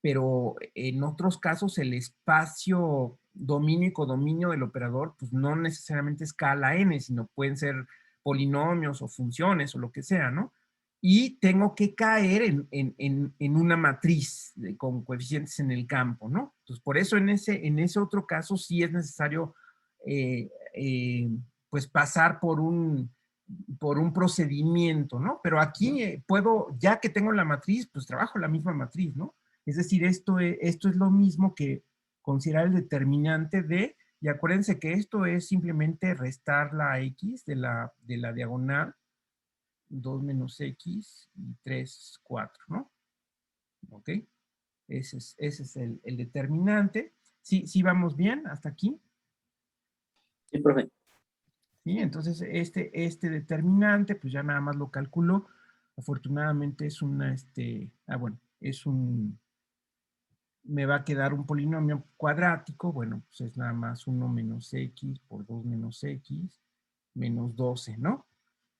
pero en otros casos el espacio dominio y codominio del operador, pues no necesariamente es K a la N, sino pueden ser polinomios o funciones o lo que sea, ¿no? Y tengo que caer en una matriz con coeficientes en el campo, ¿no? Entonces, por eso en ese otro caso sí es necesario, eh, eh, pues, pasar por un procedimiento, ¿no? Pero aquí puedo, ya que tengo la matriz, pues trabajo la misma matriz, ¿no? Es decir, esto es lo mismo que considerar el determinante de, y acuérdense que esto es simplemente restar la x de la diagonal, 2 menos x y 3, 4, ¿no? ¿Ok? Ese es el determinante. ¿Sí vamos bien hasta aquí? Sí, profe. ¿Sí? Entonces, este determinante, pues ya nada más lo calculo. Afortunadamente es me va a quedar un polinomio cuadrático. Bueno, pues es nada más 1 menos x por 2 menos x menos 12, ¿no?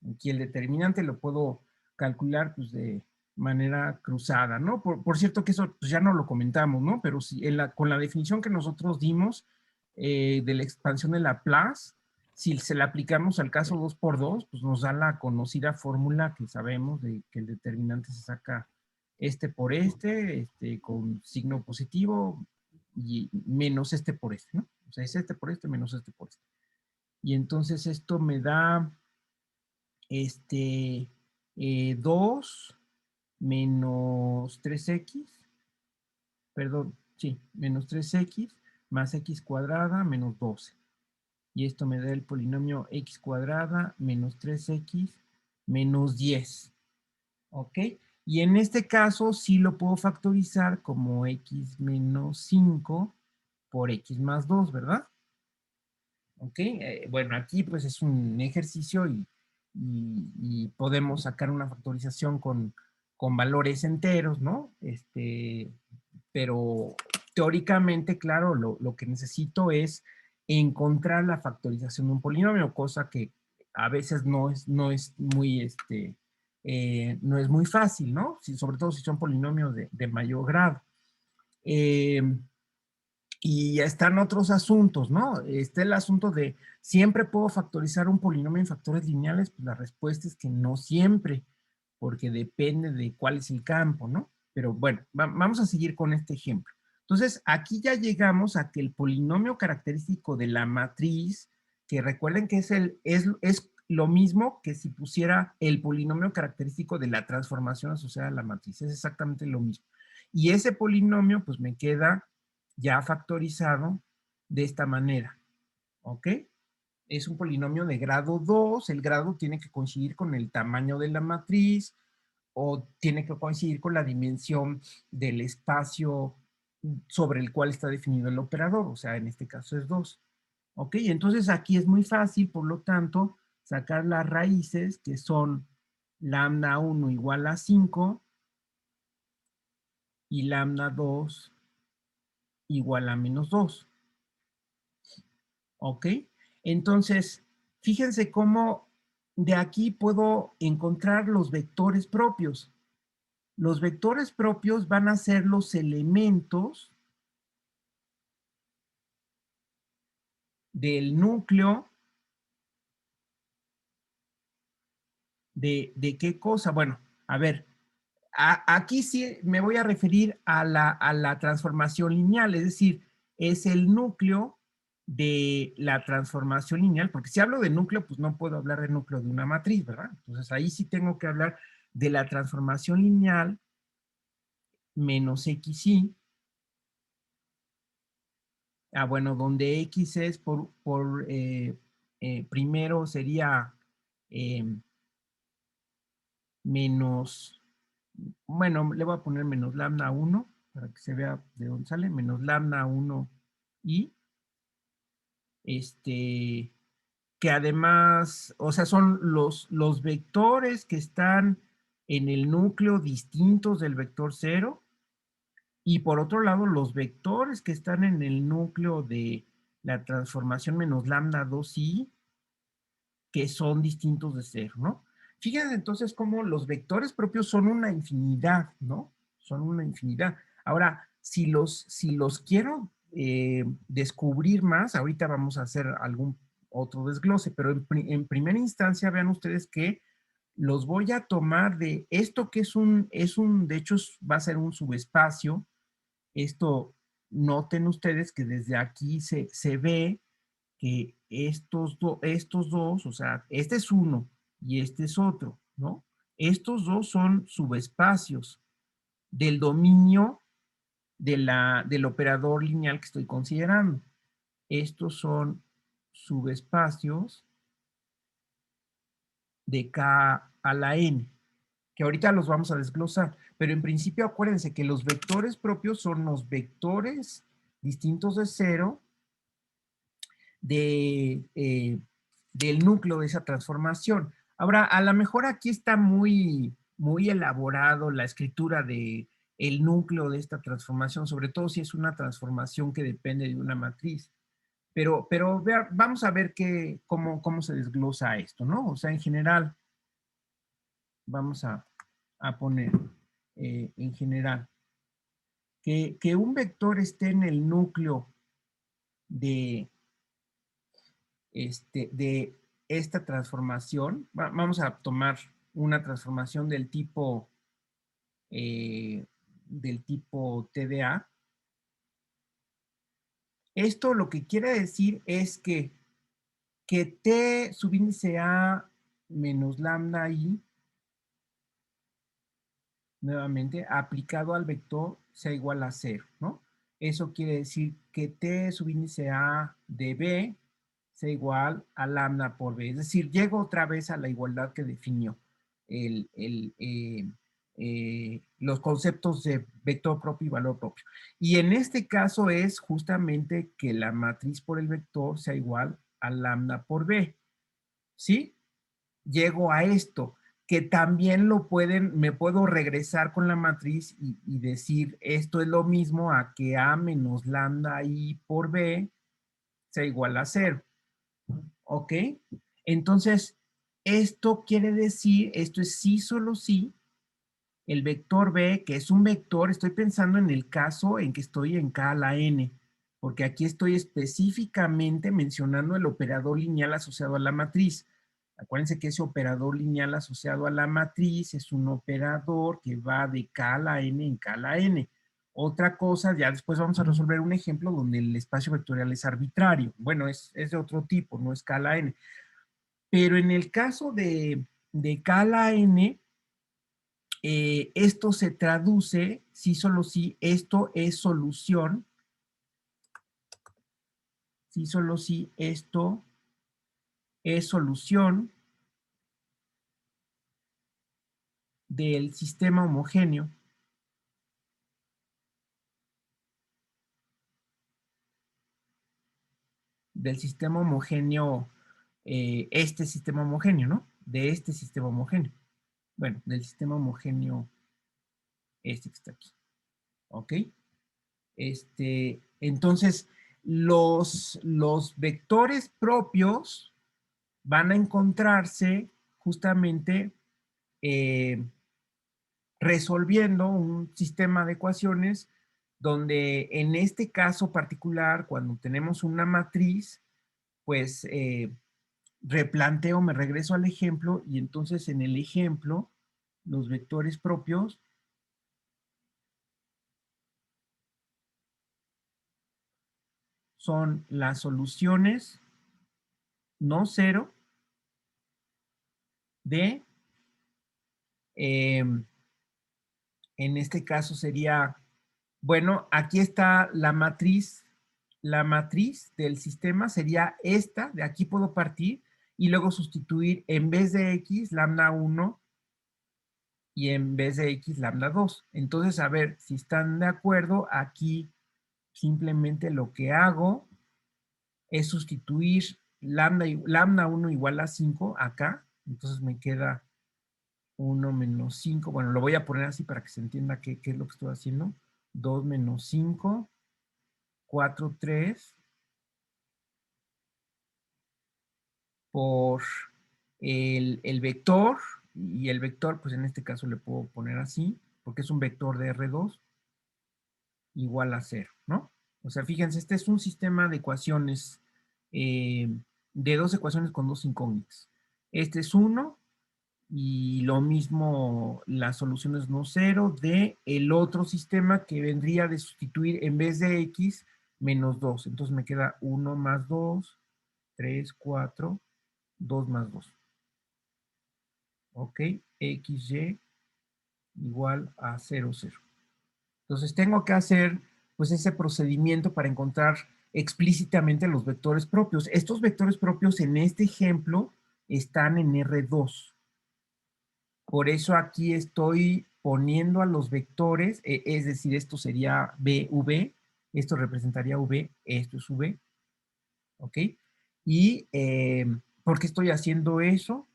Aquí el determinante lo puedo calcular, pues, de manera cruzada, ¿no? Por cierto que eso pues, ya no lo comentamos, ¿no? Pero si con la definición que nosotros dimos de la expansión de Laplace, si se la aplicamos al caso 2 por 2, pues nos da la conocida fórmula que sabemos de que el determinante se saca por con signo positivo y menos por ¿no? O sea, es por menos por este. Y entonces esto me da 2 menos 3x, perdón, sí, menos 3x más x cuadrada menos 12. Y esto me da el polinomio x cuadrada menos 3x menos 10. ¿Ok? Y en este caso sí lo puedo factorizar como x menos 5 por x más 2, ¿verdad? ¿Ok? Bueno, aquí pues es un ejercicio y podemos sacar una factorización con valores enteros, ¿no? Pero teóricamente, claro, lo que necesito es encontrar la factorización de un polinomio, cosa que a veces no es muy, no es muy fácil, ¿no? Sobre todo si son polinomios de mayor grado. Y están otros asuntos, ¿no? Está el asunto de, ¿siempre puedo factorizar un polinomio en factores lineales? Pues la respuesta es que no siempre, porque depende de cuál es el campo, ¿no? Pero bueno, vamos a seguir con este ejemplo. Entonces, aquí ya llegamos a que el polinomio característico de la matriz, que recuerden que es lo mismo que si pusiera el polinomio característico de la transformación asociada a la matriz, es exactamente lo mismo. Y ese polinomio, pues me queda ya factorizado de esta manera, ¿ok? Es un polinomio de grado 2, el grado tiene que coincidir con el tamaño de la matriz o tiene que coincidir con la dimensión del espacio sobre el cual está definido el operador, o sea, en este caso es 2. ¿Ok? Entonces aquí es muy fácil, por lo tanto, sacar las raíces que son lambda 1 igual a 5 y lambda 2 igual a menos 2. ¿Ok? Entonces, fíjense cómo de aquí puedo encontrar los vectores propios. Los vectores propios van a ser los elementos del núcleo de qué cosa. Bueno, a ver, aquí sí me voy a referir a la transformación lineal, es decir, es el núcleo de la transformación lineal, porque si hablo de núcleo, pues no puedo hablar de núcleo de una matriz, ¿verdad? Entonces ahí sí tengo que hablar de la transformación lineal menos xy. Bueno, donde x es primero sería menos, bueno, le voy a poner menos lambda 1 para que se vea de dónde sale, menos lambda 1 y que además, o sea, son los vectores que están en el núcleo distintos del vector 0 y por otro lado los vectores que están en el núcleo de la transformación menos lambda 2i que son distintos de 0, ¿no? Fíjense entonces cómo los vectores propios son una infinidad, ¿no? Son una infinidad. Ahora, si los quiero descubrir más, ahorita vamos a hacer algún otro desglose, pero en primera instancia vean ustedes que los voy a tomar de esto que de hecho va a ser un subespacio. Esto, noten ustedes que desde aquí se ve que estos dos, o sea, este es uno y este es otro, ¿no? Estos dos son subespacios del dominio del operador lineal que estoy considerando. Estos son subespacios de K a la N, que ahorita los vamos a desglosar, pero en principio acuérdense que los vectores propios son los vectores distintos de 0 del núcleo de esa transformación. Ahora, a lo mejor aquí está muy elaborado la escritura de el núcleo de esta transformación, sobre todo si es una transformación que depende de una matriz. Pero vamos a ver cómo se desglosa esto, ¿no? O sea, en general, vamos a poner en general que un vector esté en el núcleo de de esta transformación. Vamos a tomar una transformación del tipo TDA. Esto lo que quiere decir es que T subíndice A menos lambda I, nuevamente, aplicado al vector sea igual a 0, ¿no? Eso quiere decir que T subíndice A de B sea igual a lambda por B. Es decir, llego otra vez a la igualdad que definió los conceptos de vector propio y valor propio. Y en este caso es justamente que la matriz por el vector sea igual a lambda por B. ¿Sí? Llego a esto, que también me puedo regresar con la matriz y decir esto es lo mismo a que A menos lambda I por B sea igual a 0. ¿Ok? Entonces, esto quiere decir, esto es sí, solo sí, el vector B, que es un vector, estoy pensando en el caso en que estoy en K a la N, porque aquí estoy específicamente mencionando el operador lineal asociado a la matriz. Acuérdense que ese operador lineal asociado a la matriz es un operador que va de K a la N en K a la N. Otra cosa, ya después vamos a resolver un ejemplo donde el espacio vectorial es arbitrario. Bueno, es de otro tipo, no escala n. Pero en el caso de escala n, esto se traduce, si solo si esto es solución, si solo si esto es solución del sistema homogéneo. Del sistema homogéneo, este sistema homogéneo, ¿no? De este sistema homogéneo. Bueno, del sistema homogéneo este que está aquí. ¿Ok? Entonces, los vectores propios van a encontrarse justamente resolviendo un sistema de ecuaciones donde en este caso particular, cuando tenemos una matriz, pues replanteo, me regreso al ejemplo y entonces en el ejemplo los vectores propios son las soluciones no cero de, en este caso sería, bueno, aquí está la matriz del sistema sería esta, de aquí puedo partir y luego sustituir en vez de x, lambda 1 y en vez de x, lambda 2. Entonces, a ver, si están de acuerdo, aquí simplemente lo que hago es sustituir lambda 1 igual a 5 acá. Entonces me queda 1 menos 5. Bueno, lo voy a poner así para que se entienda qué es lo que estoy haciendo. 2 menos 5, 4, 3 por el vector. Y el vector, pues en este caso le puedo poner así, porque es un vector de R2 igual a 0, ¿no? O sea, fíjense, este es un sistema de ecuaciones, de dos ecuaciones con dos incógnitas. Este es 1 y lo mismo las soluciones no cero de el otro sistema que vendría de sustituir en vez de x menos 2. Entonces me queda 1 más 2, 3, 4, 2 más 2. ¿Ok? XY igual a 0, 0. Entonces tengo que hacer pues ese procedimiento para encontrar explícitamente los vectores propios. Estos vectores propios en este ejemplo están en R2. Por eso aquí estoy poniendo a los vectores, es decir, esto sería V, esto representaría V, esto es V, ¿ok? Y ¿por qué estoy haciendo eso?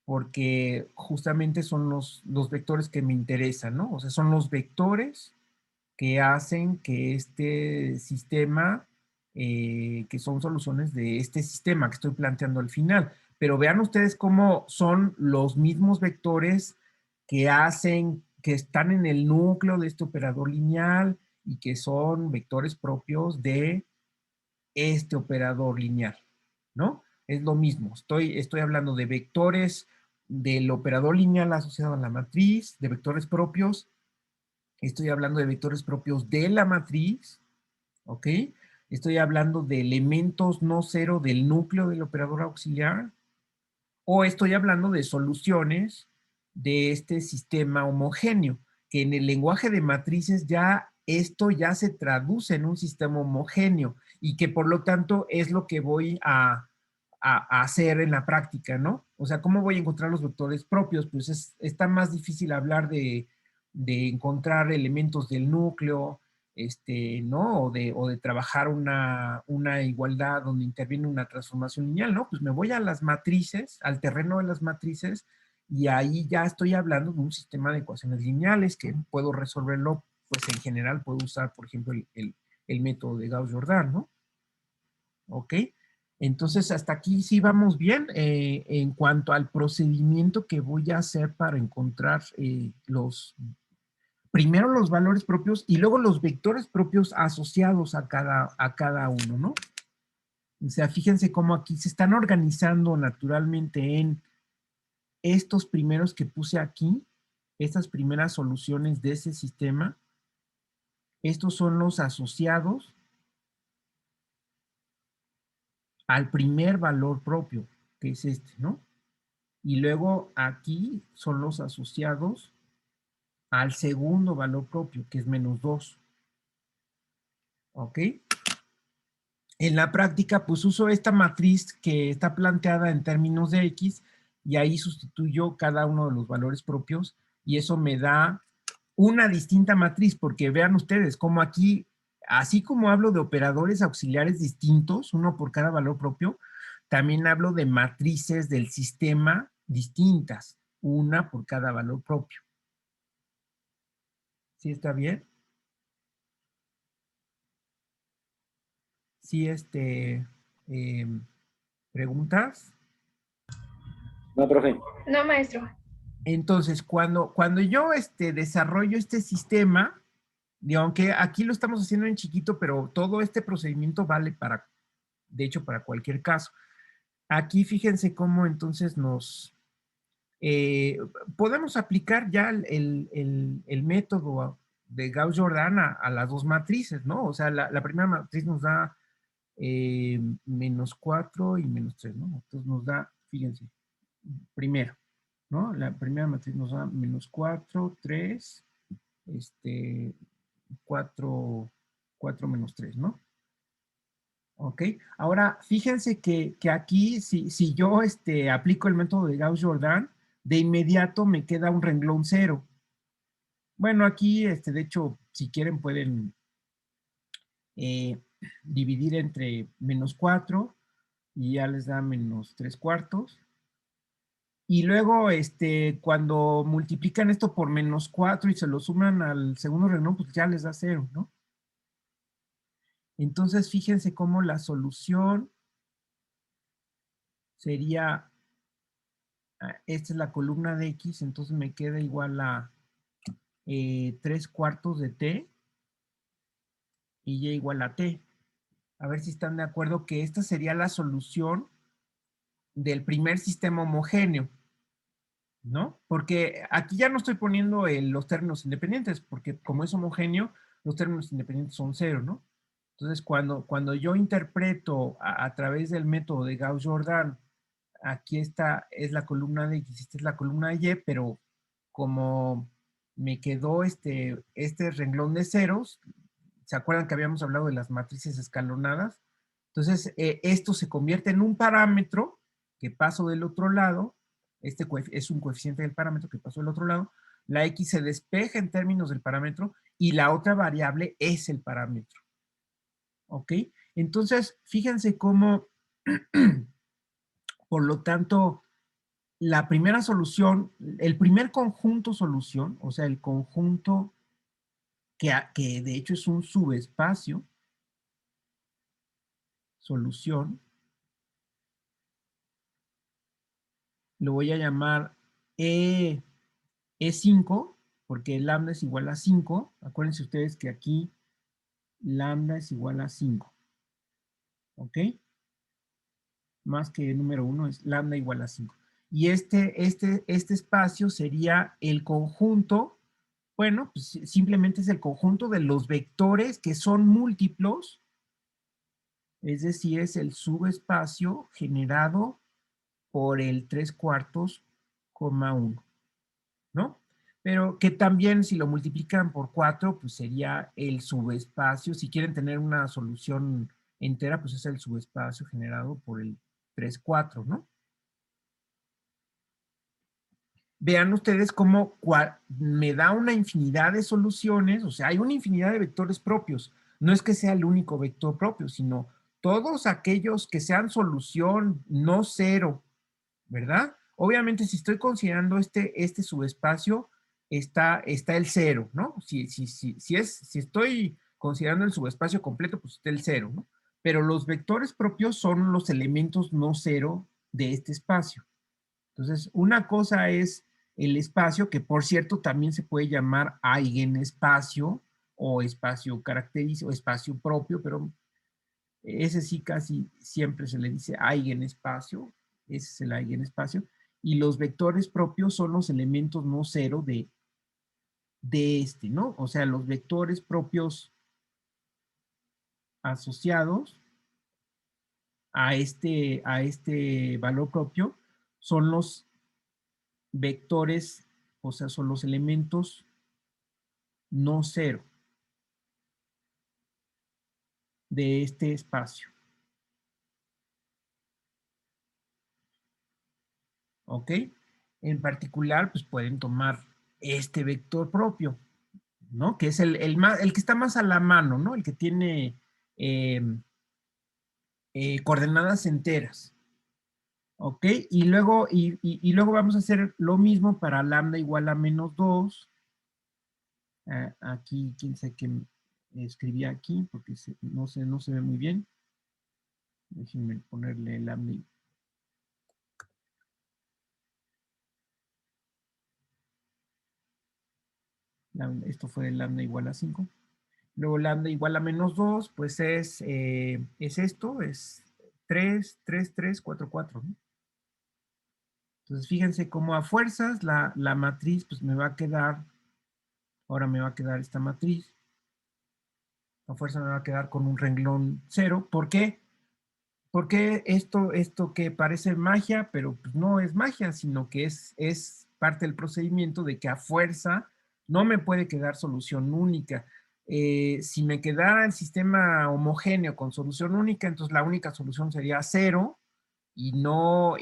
Porque justamente son los vectores que me interesan, ¿no? O sea, son los vectores que hacen que este sistema, que son soluciones de este sistema que estoy planteando al final. Pero vean ustedes cómo son los mismos vectores que hacen, que están en el núcleo de este operador lineal y que son vectores propios de este operador lineal, ¿no? Es lo mismo, estoy hablando de vectores del operador lineal asociado a la matriz, de vectores propios. Estoy hablando de vectores propios de la matriz, ¿ok? Estoy hablando de elementos no cero del núcleo del operador auxiliar, o estoy hablando de soluciones de este sistema homogéneo, que en el lenguaje de matrices ya esto ya se traduce en un sistema homogéneo y que por lo tanto es lo que voy a hacer en la práctica, ¿no? O sea, ¿cómo voy a encontrar los vectores propios? Pues está más difícil hablar de encontrar elementos del núcleo, ¿no? O de trabajar una igualdad donde interviene una transformación lineal, ¿no? Pues me voy a las matrices, al terreno de las matrices, y ahí ya estoy hablando de un sistema de ecuaciones lineales que puedo resolverlo, pues en general puedo usar, por ejemplo, el método de Gauss-Jordan, ¿no? ¿Ok? Entonces, hasta aquí sí vamos bien en cuanto al procedimiento que voy a hacer para encontrar primero los valores propios y luego los vectores propios asociados a cada uno, ¿no? O sea, fíjense cómo aquí se están organizando naturalmente en estos primeros que puse aquí, estas primeras soluciones de ese sistema, Estos son los asociados al primer valor propio, que es este, ¿no? Y luego aquí son los asociados al segundo valor propio, que es -2. ¿Ok? En la práctica, pues uso esta matriz que está planteada en términos de X y ahí sustituyo cada uno de los valores propios y eso me da una distinta matriz, porque vean ustedes como aquí, así como hablo de operadores auxiliares distintos, uno por cada valor propio, también hablo de matrices del sistema distintas, una por cada valor propio. ¿Sí está bien? Sí, ¿preguntas? No, profe. No, maestro. Entonces, cuando yo desarrollo este sistema, digo, aunque aquí lo estamos haciendo en chiquito, pero todo este procedimiento vale para, de hecho, para cualquier caso. Aquí fíjense cómo entonces eh, podemos aplicar ya el método de Gauss-Jordan a las dos matrices, ¿no? O sea, la primera matriz nos da -4 y -3, ¿no? Entonces nos da, fíjense, primero, ¿no? La primera matriz nos da -4, 3, 4, 4 -3, ¿no? ¿Ok? Ahora, fíjense que aquí, si yo aplico el método de Gauss-Jordan, de inmediato me queda un renglón 0. Bueno, aquí, de hecho, si quieren pueden dividir entre -4 y ya les da -3/4. Y luego, cuando multiplican esto por -4 y se lo suman al segundo renglón, pues ya les da 0, ¿no? Entonces, fíjense cómo la solución sería, esta es la columna de X, entonces me queda igual a 3/4 de T y Y igual a T. A ver si están de acuerdo que esta sería la solución del primer sistema homogéneo, ¿no? Porque aquí ya no estoy poniendo los términos independientes, porque como es homogéneo, los términos independientes son 0, ¿no? Entonces, cuando yo interpreto a través del método de Gauss-Jordan, aquí esta es la columna de X, esta es la columna de Y, pero como me quedó este renglón de ceros, ¿se acuerdan que habíamos hablado de las matrices escalonadas? Entonces, esto se convierte en un parámetro que paso del otro lado, es un coeficiente del parámetro que pasó del otro lado, la X se despeja en términos del parámetro y la otra variable es el parámetro. ¿Ok? Entonces, fíjense cómo, por lo tanto, la primera solución, el primer conjunto solución, o sea, el conjunto que de hecho es un subespacio, solución, lo voy a llamar E5, porque lambda es igual a 5. Acuérdense ustedes que aquí lambda es igual a 5. ¿Ok? Más que el número 1 es lambda igual a 5. Y este espacio sería el conjunto, bueno, pues simplemente es el conjunto de los vectores que son múltiplos, es decir, es el subespacio generado por el 3/4, 1, ¿no? Pero que también si lo multiplican por 4, pues sería el subespacio. Si quieren tener una solución entera, pues es el subespacio generado por el 3/4, ¿no? Vean ustedes cómo me da una infinidad de soluciones, o sea, hay una infinidad de vectores propios. No es que sea el único vector propio, sino todos aquellos que sean solución no cero, ¿verdad? Obviamente, si estoy considerando este subespacio, está el cero, ¿no? Si estoy considerando el subespacio completo, pues está el cero, ¿no? Pero los vectores propios son los elementos no cero de este espacio. Entonces, una cosa es el espacio, que por cierto también se puede llamar eigenespacio o espacio característico, espacio propio, pero ese sí casi siempre se le dice eigenespacio, ese es el eigenespacio, y los vectores propios son los elementos no cero de este, ¿no? O sea, los vectores propios asociados a este valor propio son los vectores, o sea, son los elementos no cero de este espacio. ¿Ok? En particular, pues pueden tomar este vector propio, ¿no? Que es el que está más a la mano, ¿no? El que tiene coordenadas enteras. ¿Ok? Y luego vamos a hacer lo mismo para lambda igual a -2. Aquí, quién sabe qué escribí aquí, porque no se ve muy bien. Déjenme ponerle lambda. Esto fue lambda igual a 5. Luego lambda igual a -2, pues es esto, es 3, 3, 3, 4, 4, ¿no? Entonces, fíjense cómo a fuerzas la matriz, pues me va a quedar, ahora me va a quedar esta matriz. A fuerza me va a quedar con un renglón 0. ¿Por qué? Porque esto que parece magia, pero pues no es magia, sino que es parte del procedimiento de que a fuerza no me puede quedar solución única. Si me quedara el sistema homogéneo con solución única, entonces la única solución sería 0 y no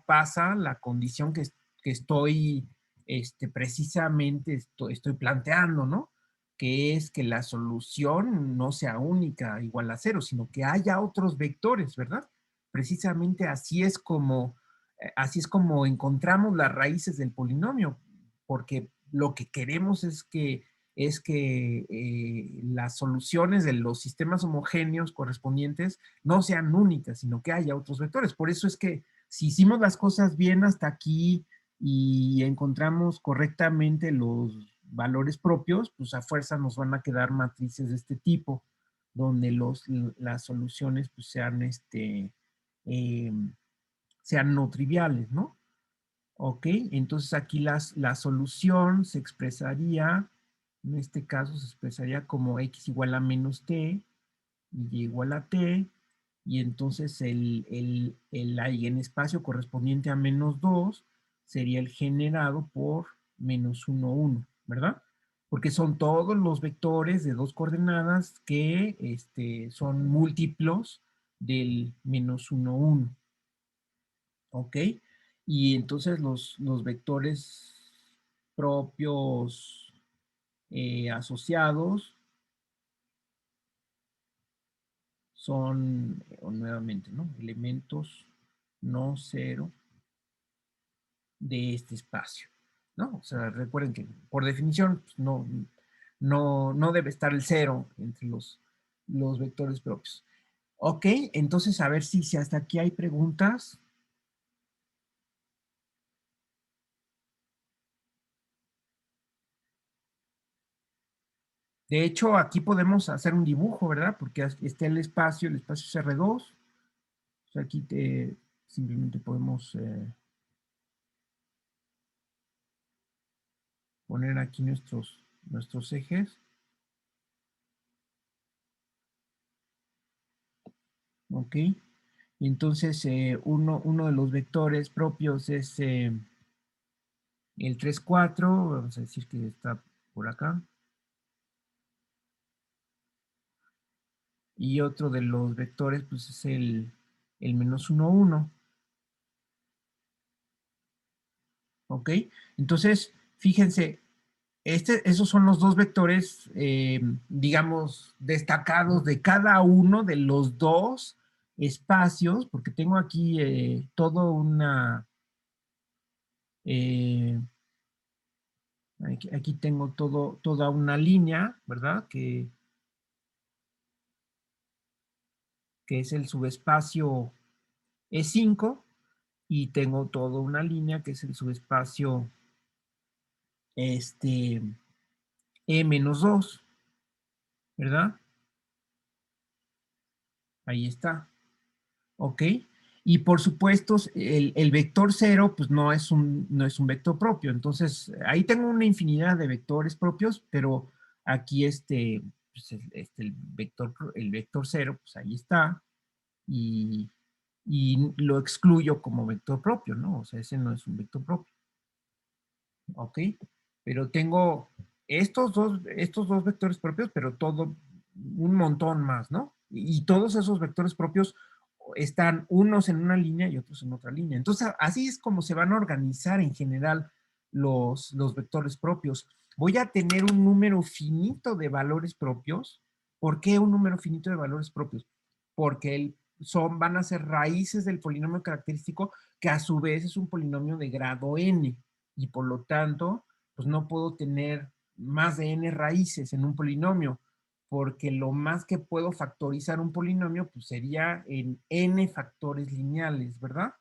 pasa la condición que estoy precisamente estoy planteando, ¿no? Que es que la solución no sea única igual a 0, sino que haya otros vectores, ¿verdad? Precisamente así es como encontramos las raíces del polinomio, porque lo que queremos es que las soluciones de los sistemas homogéneos correspondientes no sean únicas, sino que haya otros vectores. Por eso es que si hicimos las cosas bien hasta aquí y encontramos correctamente los valores propios, pues a fuerza nos van a quedar matrices de este tipo, donde las soluciones pues eh, sean no triviales, ¿no? Ok, entonces aquí la solución se expresaría, en este caso se expresaría como x igual a menos t y y igual a t, y entonces el eigenespacio correspondiente a -2 sería el generado por -1, 1, ¿verdad? Porque son todos los vectores de dos coordenadas que son múltiplos del -1, 1. ¿Ok? Y entonces los vectores propios asociados son, nuevamente, ¿no? Elementos no cero de este espacio, ¿no? O sea, recuerden que por definición pues, no debe estar el cero entre los vectores propios. Ok, entonces a ver si hasta aquí hay preguntas. De hecho, aquí podemos hacer un dibujo, ¿verdad? Porque está el espacio es R2. O sea, aquí simplemente podemos poner aquí nuestros ejes. ¿Ok? Entonces, uno de los vectores propios es el 3, 4. Vamos a decir que está por acá. Y otro de los vectores, pues, es el -1, 1. ¿Ok? Entonces, fíjense, esos son los dos vectores, digamos, destacados de cada uno de los dos espacios, porque tengo aquí todo eh, aquí tengo toda una línea, ¿verdad? Que es el subespacio E5, y tengo toda una línea que es el subespacio E-2, ¿verdad? Ahí está. ¿Ok? Y por supuesto, el vector 0, pues no es un vector propio. Entonces, ahí tengo una infinidad de vectores propios, pero aquí pues, el vector 0, pues ahí está. Y lo excluyo como vector propio, ¿no? O sea, ese no es un vector propio. ¿Ok? Pero tengo estos dos vectores propios, pero todo, un montón más, ¿no? Y todos esos vectores propios están unos en una línea y otros en otra línea. Entonces, así es como se van a organizar en general los vectores propios. Voy a tener un número finito de valores propios. ¿Por qué un número finito de valores propios? Porque van a ser raíces del polinomio característico, que a su vez es un polinomio de grado n, y por lo tanto, pues no puedo tener más de n raíces en un polinomio, porque lo más que puedo factorizar un polinomio, pues sería en n factores lineales, ¿verdad?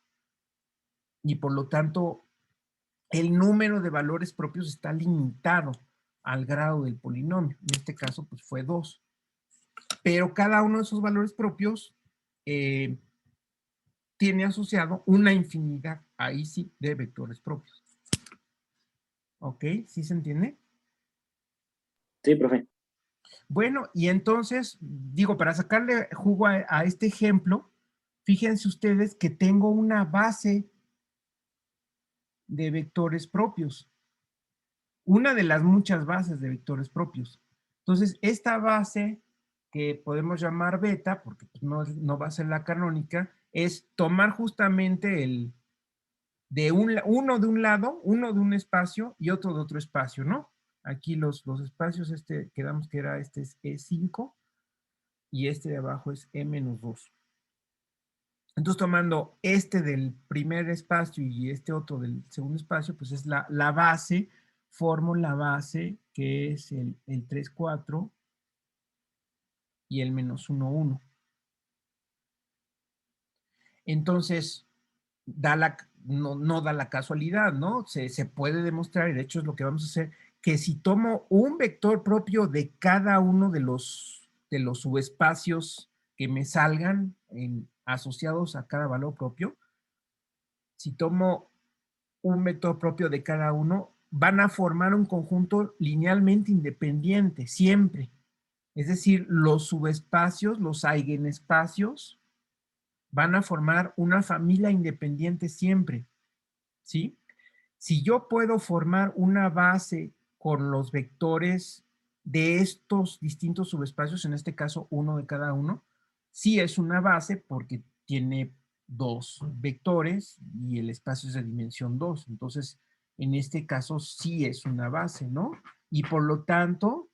Y por lo tanto, el número de valores propios está limitado al grado del polinomio. En este caso, pues fue 2. Pero cada uno de esos valores propios tiene asociado una infinidad, ahí sí, de vectores propios. ¿Ok? ¿Sí se entiende? Sí, profe. Bueno, y entonces, digo, para sacarle jugo a este ejemplo, fíjense ustedes que tengo una base de vectores propios, una de las muchas bases de vectores propios. Entonces, esta base, que podemos llamar beta, porque pues, no va a ser la canónica, es tomar justamente uno de un lado, uno de un espacio y otro de otro espacio, ¿no? Aquí los espacios, quedamos que era es E5 y este de abajo es E-2. Entonces, tomando este del primer espacio y este otro del segundo espacio, pues es la base, formo la base que es el 3, 4 y el -1, 1. Entonces, no da la casualidad, ¿no? Se puede demostrar, y de hecho es lo que vamos a hacer, que si tomo un vector propio de cada uno de los subespacios que me salgan asociados a cada valor propio, si tomo un vector propio de cada uno, van a formar un conjunto linealmente independiente, siempre. Es decir, los subespacios, los eigenespacios, van a formar una familia independiente siempre, ¿sí? Si yo puedo formar una base con los vectores de estos distintos subespacios, en este caso uno de cada uno, sí es una base porque tiene dos vectores y el espacio es de dimensión 2. Entonces, en este caso sí es una base, ¿no? Y por lo tanto,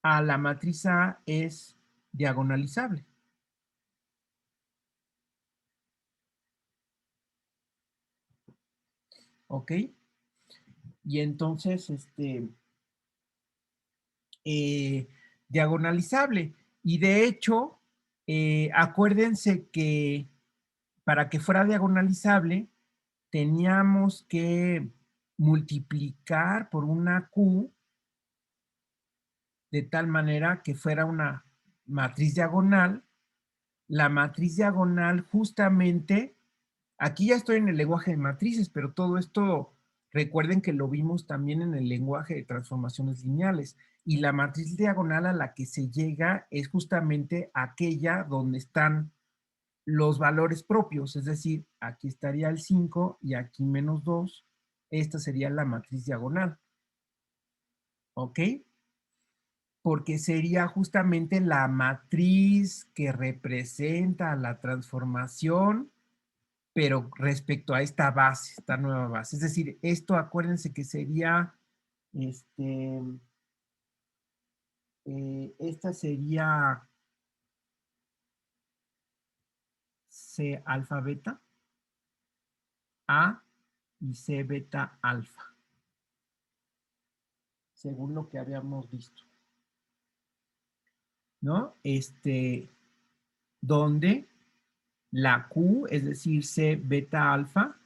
a la matriz A es diagonalizable. ¿Ok? Y entonces, diagonalizable. Y de hecho, acuérdense que para que fuera diagonalizable, teníamos que multiplicar por una Q de tal manera que fuera una matriz diagonal. La matriz diagonal justamente, aquí ya estoy en el lenguaje de matrices, pero todo esto, recuerden que lo vimos también en el lenguaje de transformaciones lineales. Y la matriz diagonal a la que se llega es justamente aquella donde están los valores propios, es decir, aquí estaría el 5 y aquí -2. Esta sería la matriz diagonal. ¿Ok? Porque sería justamente la matriz que representa la transformación, pero respecto a esta base, esta nueva base. Es decir, esto acuérdense que sería, esta sería C alfa beta, A y C beta alfa, según lo que habíamos visto, ¿no? Donde la Q, es decir, C beta alfa,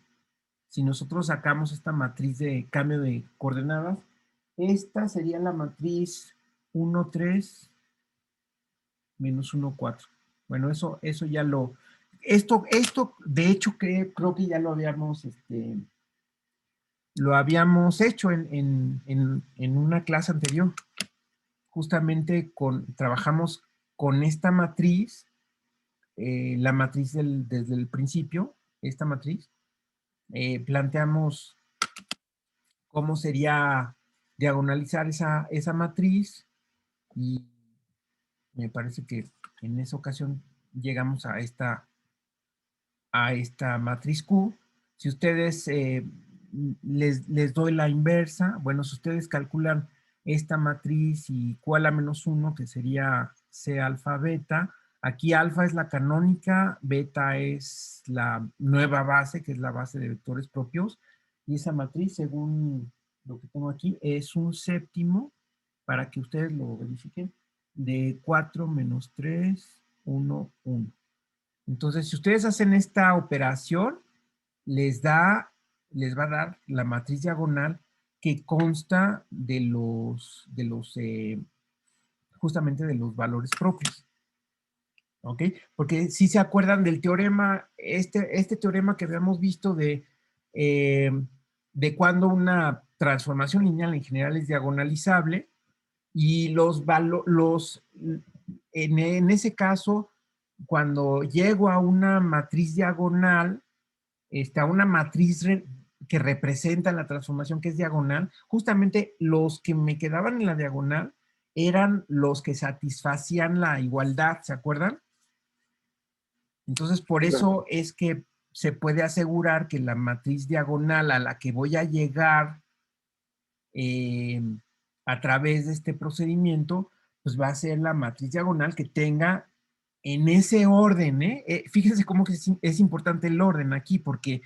si nosotros sacamos esta matriz de cambio de coordenadas, esta sería la matriz 1, 3, -1, 4, Bueno, eso ya lo... Esto de hecho, creo que ya lo habíamos hecho en una clase anterior. Justamente trabajamos con esta matriz, la matriz desde el principio, esta matriz. Planteamos cómo sería diagonalizar esa matriz y me parece que en esa ocasión llegamos a esta matriz Q. Si ustedes les doy la inversa, bueno, si ustedes calculan esta matriz y Q a la menos 1, que sería C alfa beta, aquí alfa es la canónica, beta es la nueva base, que es la base de vectores propios, y esa matriz, según lo que tengo aquí, es un séptimo, para que ustedes lo verifiquen, de 4 menos 3, 1, 1. Entonces, si ustedes hacen esta operación, les va a dar la matriz diagonal que consta justamente de los valores propios. ¿Ok? Porque si se acuerdan del teorema, este teorema que habíamos visto de cuando una transformación lineal en general es diagonalizable y en ese caso, cuando llego a una matriz diagonal, a una matriz que representa la transformación que es diagonal, justamente los que me quedaban en la diagonal eran los que satisfacían la igualdad, ¿se acuerdan? Entonces, por eso es que se puede asegurar que la matriz diagonal a la que voy a llegar a través de este procedimiento, pues va a ser la matriz diagonal que tenga en ese orden, fíjense cómo que es importante el orden aquí, porque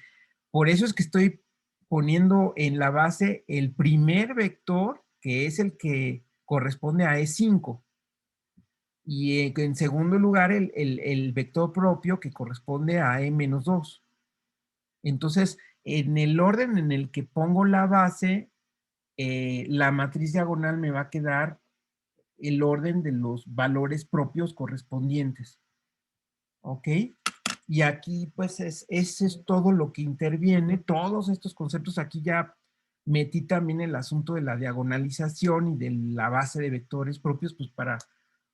por eso es que estoy poniendo en la base el primer vector, que es el que corresponde a E5. Y en segundo lugar, el vector propio que corresponde a E-2. Entonces, en el orden en el que pongo la base, la matriz diagonal me va a quedar el orden de los valores propios correspondientes. ¿Ok? Y aquí, pues, ese es todo lo que interviene, todos estos conceptos. Aquí ya metí también el asunto de la diagonalización y de la base de vectores propios, pues,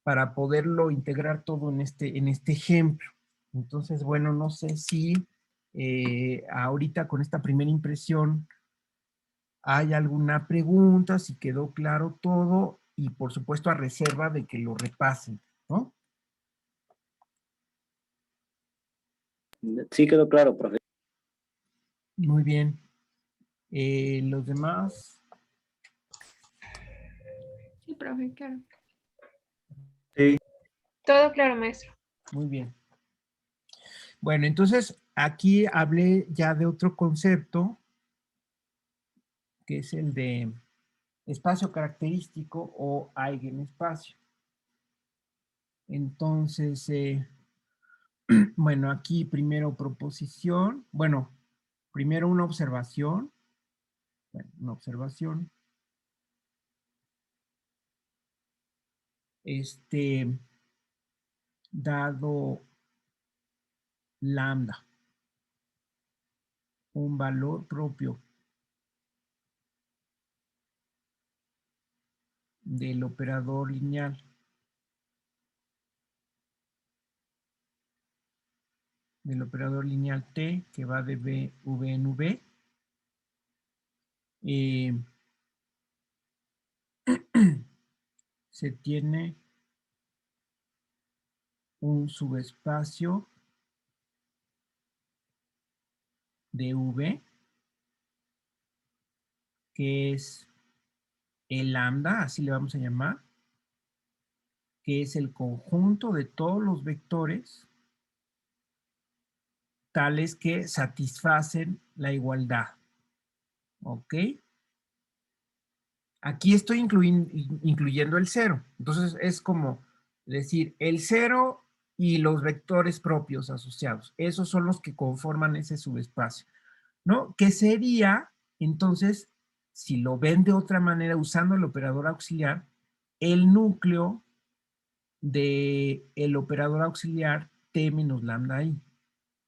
para poderlo integrar todo en este ejemplo. Entonces, bueno, no sé si ahorita con esta primera impresión hay alguna pregunta, si quedó claro todo, y por supuesto a reserva de que lo repasen, ¿no? Sí quedó claro, profe. Muy bien. Los demás. Sí, profe, claro. Sí. Todo claro, maestro. Muy bien. Bueno, entonces aquí hablé ya de otro concepto, que es el de espacio característico o eigenespacio. Entonces, bueno, aquí primero proposición, bueno, primero una observación, dado lambda, un valor propio del operador lineal T, que va de V en V, se tiene un subespacio de V, que es el lambda, así le vamos a llamar, que es el conjunto de todos los vectores tales que satisfacen la igualdad. ¿Ok? Aquí estoy incluyendo el cero. Entonces es como decir el cero y los vectores propios asociados. Esos son los que conforman ese subespacio, ¿no? Que sería, entonces, si lo ven de otra manera usando el operador auxiliar, el núcleo de el operador auxiliar T menos lambda I.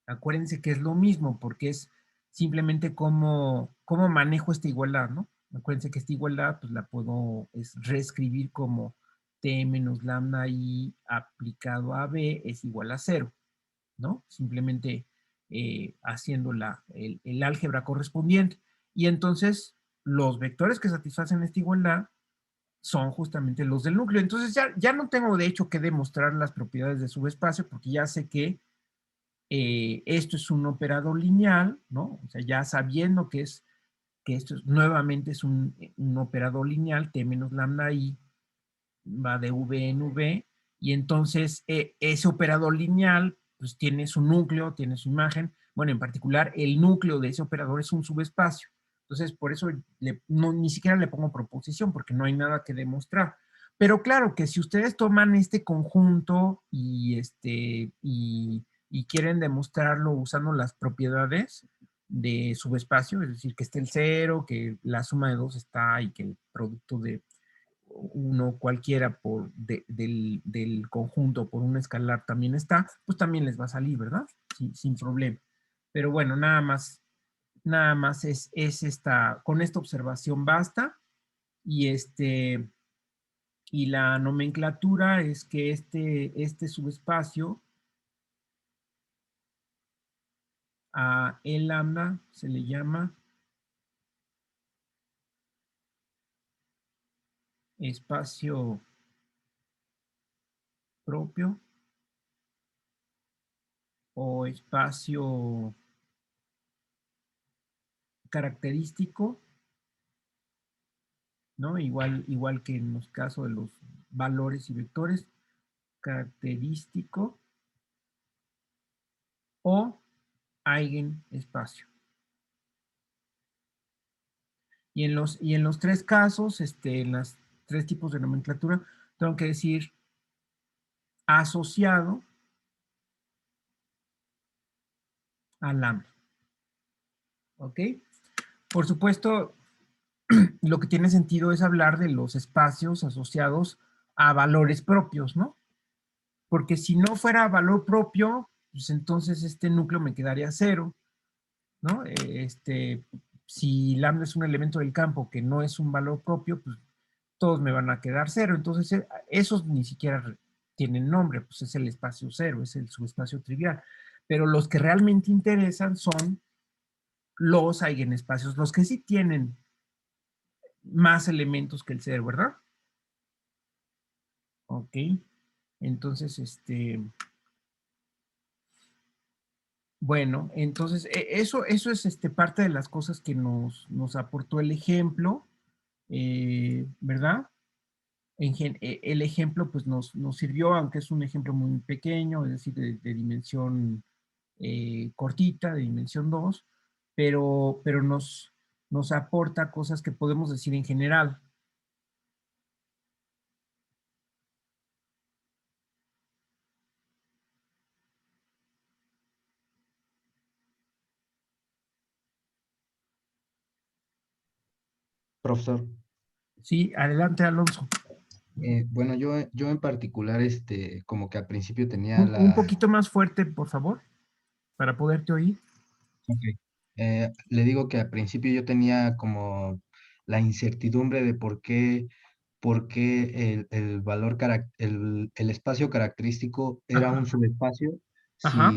Acuérdense que es lo mismo, porque es simplemente cómo manejo esta igualdad, ¿no? Acuérdense que esta igualdad, pues la puedo reescribir como T menos lambda I aplicado a B es igual a 0, ¿no? Simplemente haciendo el álgebra correspondiente. Y entonces, los vectores que satisfacen esta igualdad son justamente los del núcleo. Entonces, ya no tengo de hecho que demostrar las propiedades de subespacio, porque ya sé que esto es un operador lineal, ¿no? O sea, ya sabiendo que esto nuevamente es un operador lineal, T menos lambda I va de V en V, y entonces ese operador lineal pues tiene su núcleo, tiene su imagen. Bueno, en particular, el núcleo de ese operador es un subespacio. Entonces, por eso ni siquiera le pongo proposición, porque no hay nada que demostrar. Pero claro que si ustedes toman este conjunto y quieren demostrarlo usando las propiedades de subespacio, es decir, que esté el cero, que la suma de dos está y que el producto de uno cualquiera del conjunto por un escalar también está, pues también les va a salir, ¿verdad? Sin problema. Pero bueno, nada más es con esta observación basta. Y la nomenclatura es que este subespacio a E lambda se le llama espacio propio o espacio característico, ¿no? Igual que en los casos de los valores y vectores, característico o eigenespacio. Y en los tres casos, en los tres tipos de nomenclatura, tengo que decir asociado a lambda. ¿Ok? Por supuesto, lo que tiene sentido es hablar de los espacios asociados a valores propios, ¿no? Porque si no fuera valor propio, pues entonces este núcleo me quedaría cero, ¿no? Si lambda es un elemento del campo que no es un valor propio, pues todos me van a quedar cero. Entonces, esos ni siquiera tienen nombre, pues es el espacio cero, es el subespacio trivial. Pero los que realmente interesan son los eigenespacios, los que sí tienen más elementos que el cero, ¿verdad? Ok. Entonces, bueno, entonces eso es parte de las cosas que nos aportó el ejemplo, ¿verdad? El ejemplo pues nos sirvió, aunque es un ejemplo muy pequeño, es decir, de dimensión cortita, de dimensión 2, pero nos aporta cosas que podemos decir en general. Profesor, Sí, adelante, Alonso. bueno, yo en particular, como que al principio tenía Un poquito más fuerte, por favor, para poderte oír. Ok. Le digo que al principio yo tenía como la incertidumbre de por qué el valor, el espacio característico era Ajá, un subespacio ajá,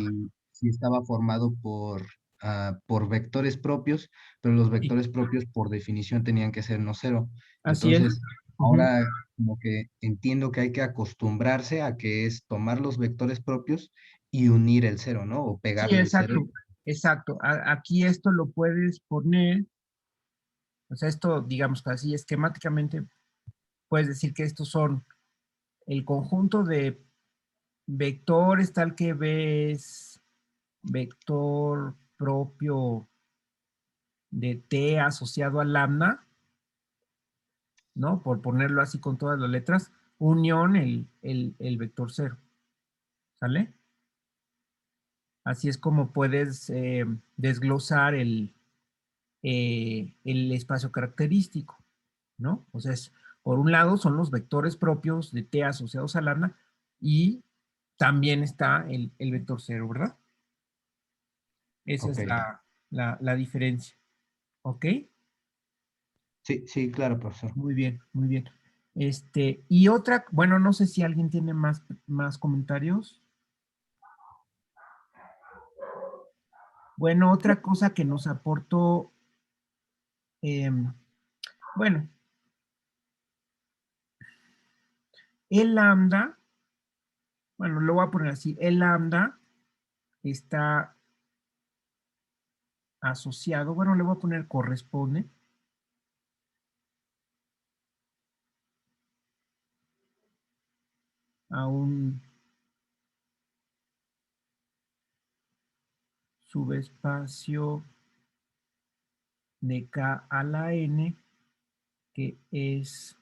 si estaba formado por vectores propios, pero los sí, vectores propios por definición tenían que ser no cero. así es. Entonces, Ujú. ahora como que entiendo que hay que acostumbrarse a que es tomar los vectores propios y unir el cero, ¿no? O Sí, pegarle el cero. exacto. Aquí esto lo puedes poner, o sea, esto, digamos que así esquemáticamente, puedes decir que estos son el conjunto de vectores tal que ves vector propio de T asociado a lambda, ¿no? Por ponerlo así con todas las letras, unión el vector cero, ¿sale? Así es como puedes desglosar el espacio característico, ¿no? O sea, por un lado son los vectores propios de T asociados a lambda, y también está el vector 0, ¿verdad? Esa Ok. es la diferencia. ¿Ok? Sí, sí, claro, profesor. Muy bien, muy bien. Y otra, bueno, no sé si alguien tiene más comentarios. Bueno, otra cosa que nos aportó, bueno, el lambda, bueno, lo voy a poner así, el lambda está asociado, bueno, le voy a poner corresponde a un subespacio de K a la N, que es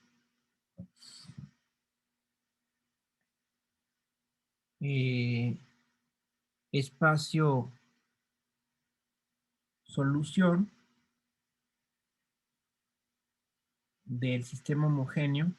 espacio solución del sistema homogéneo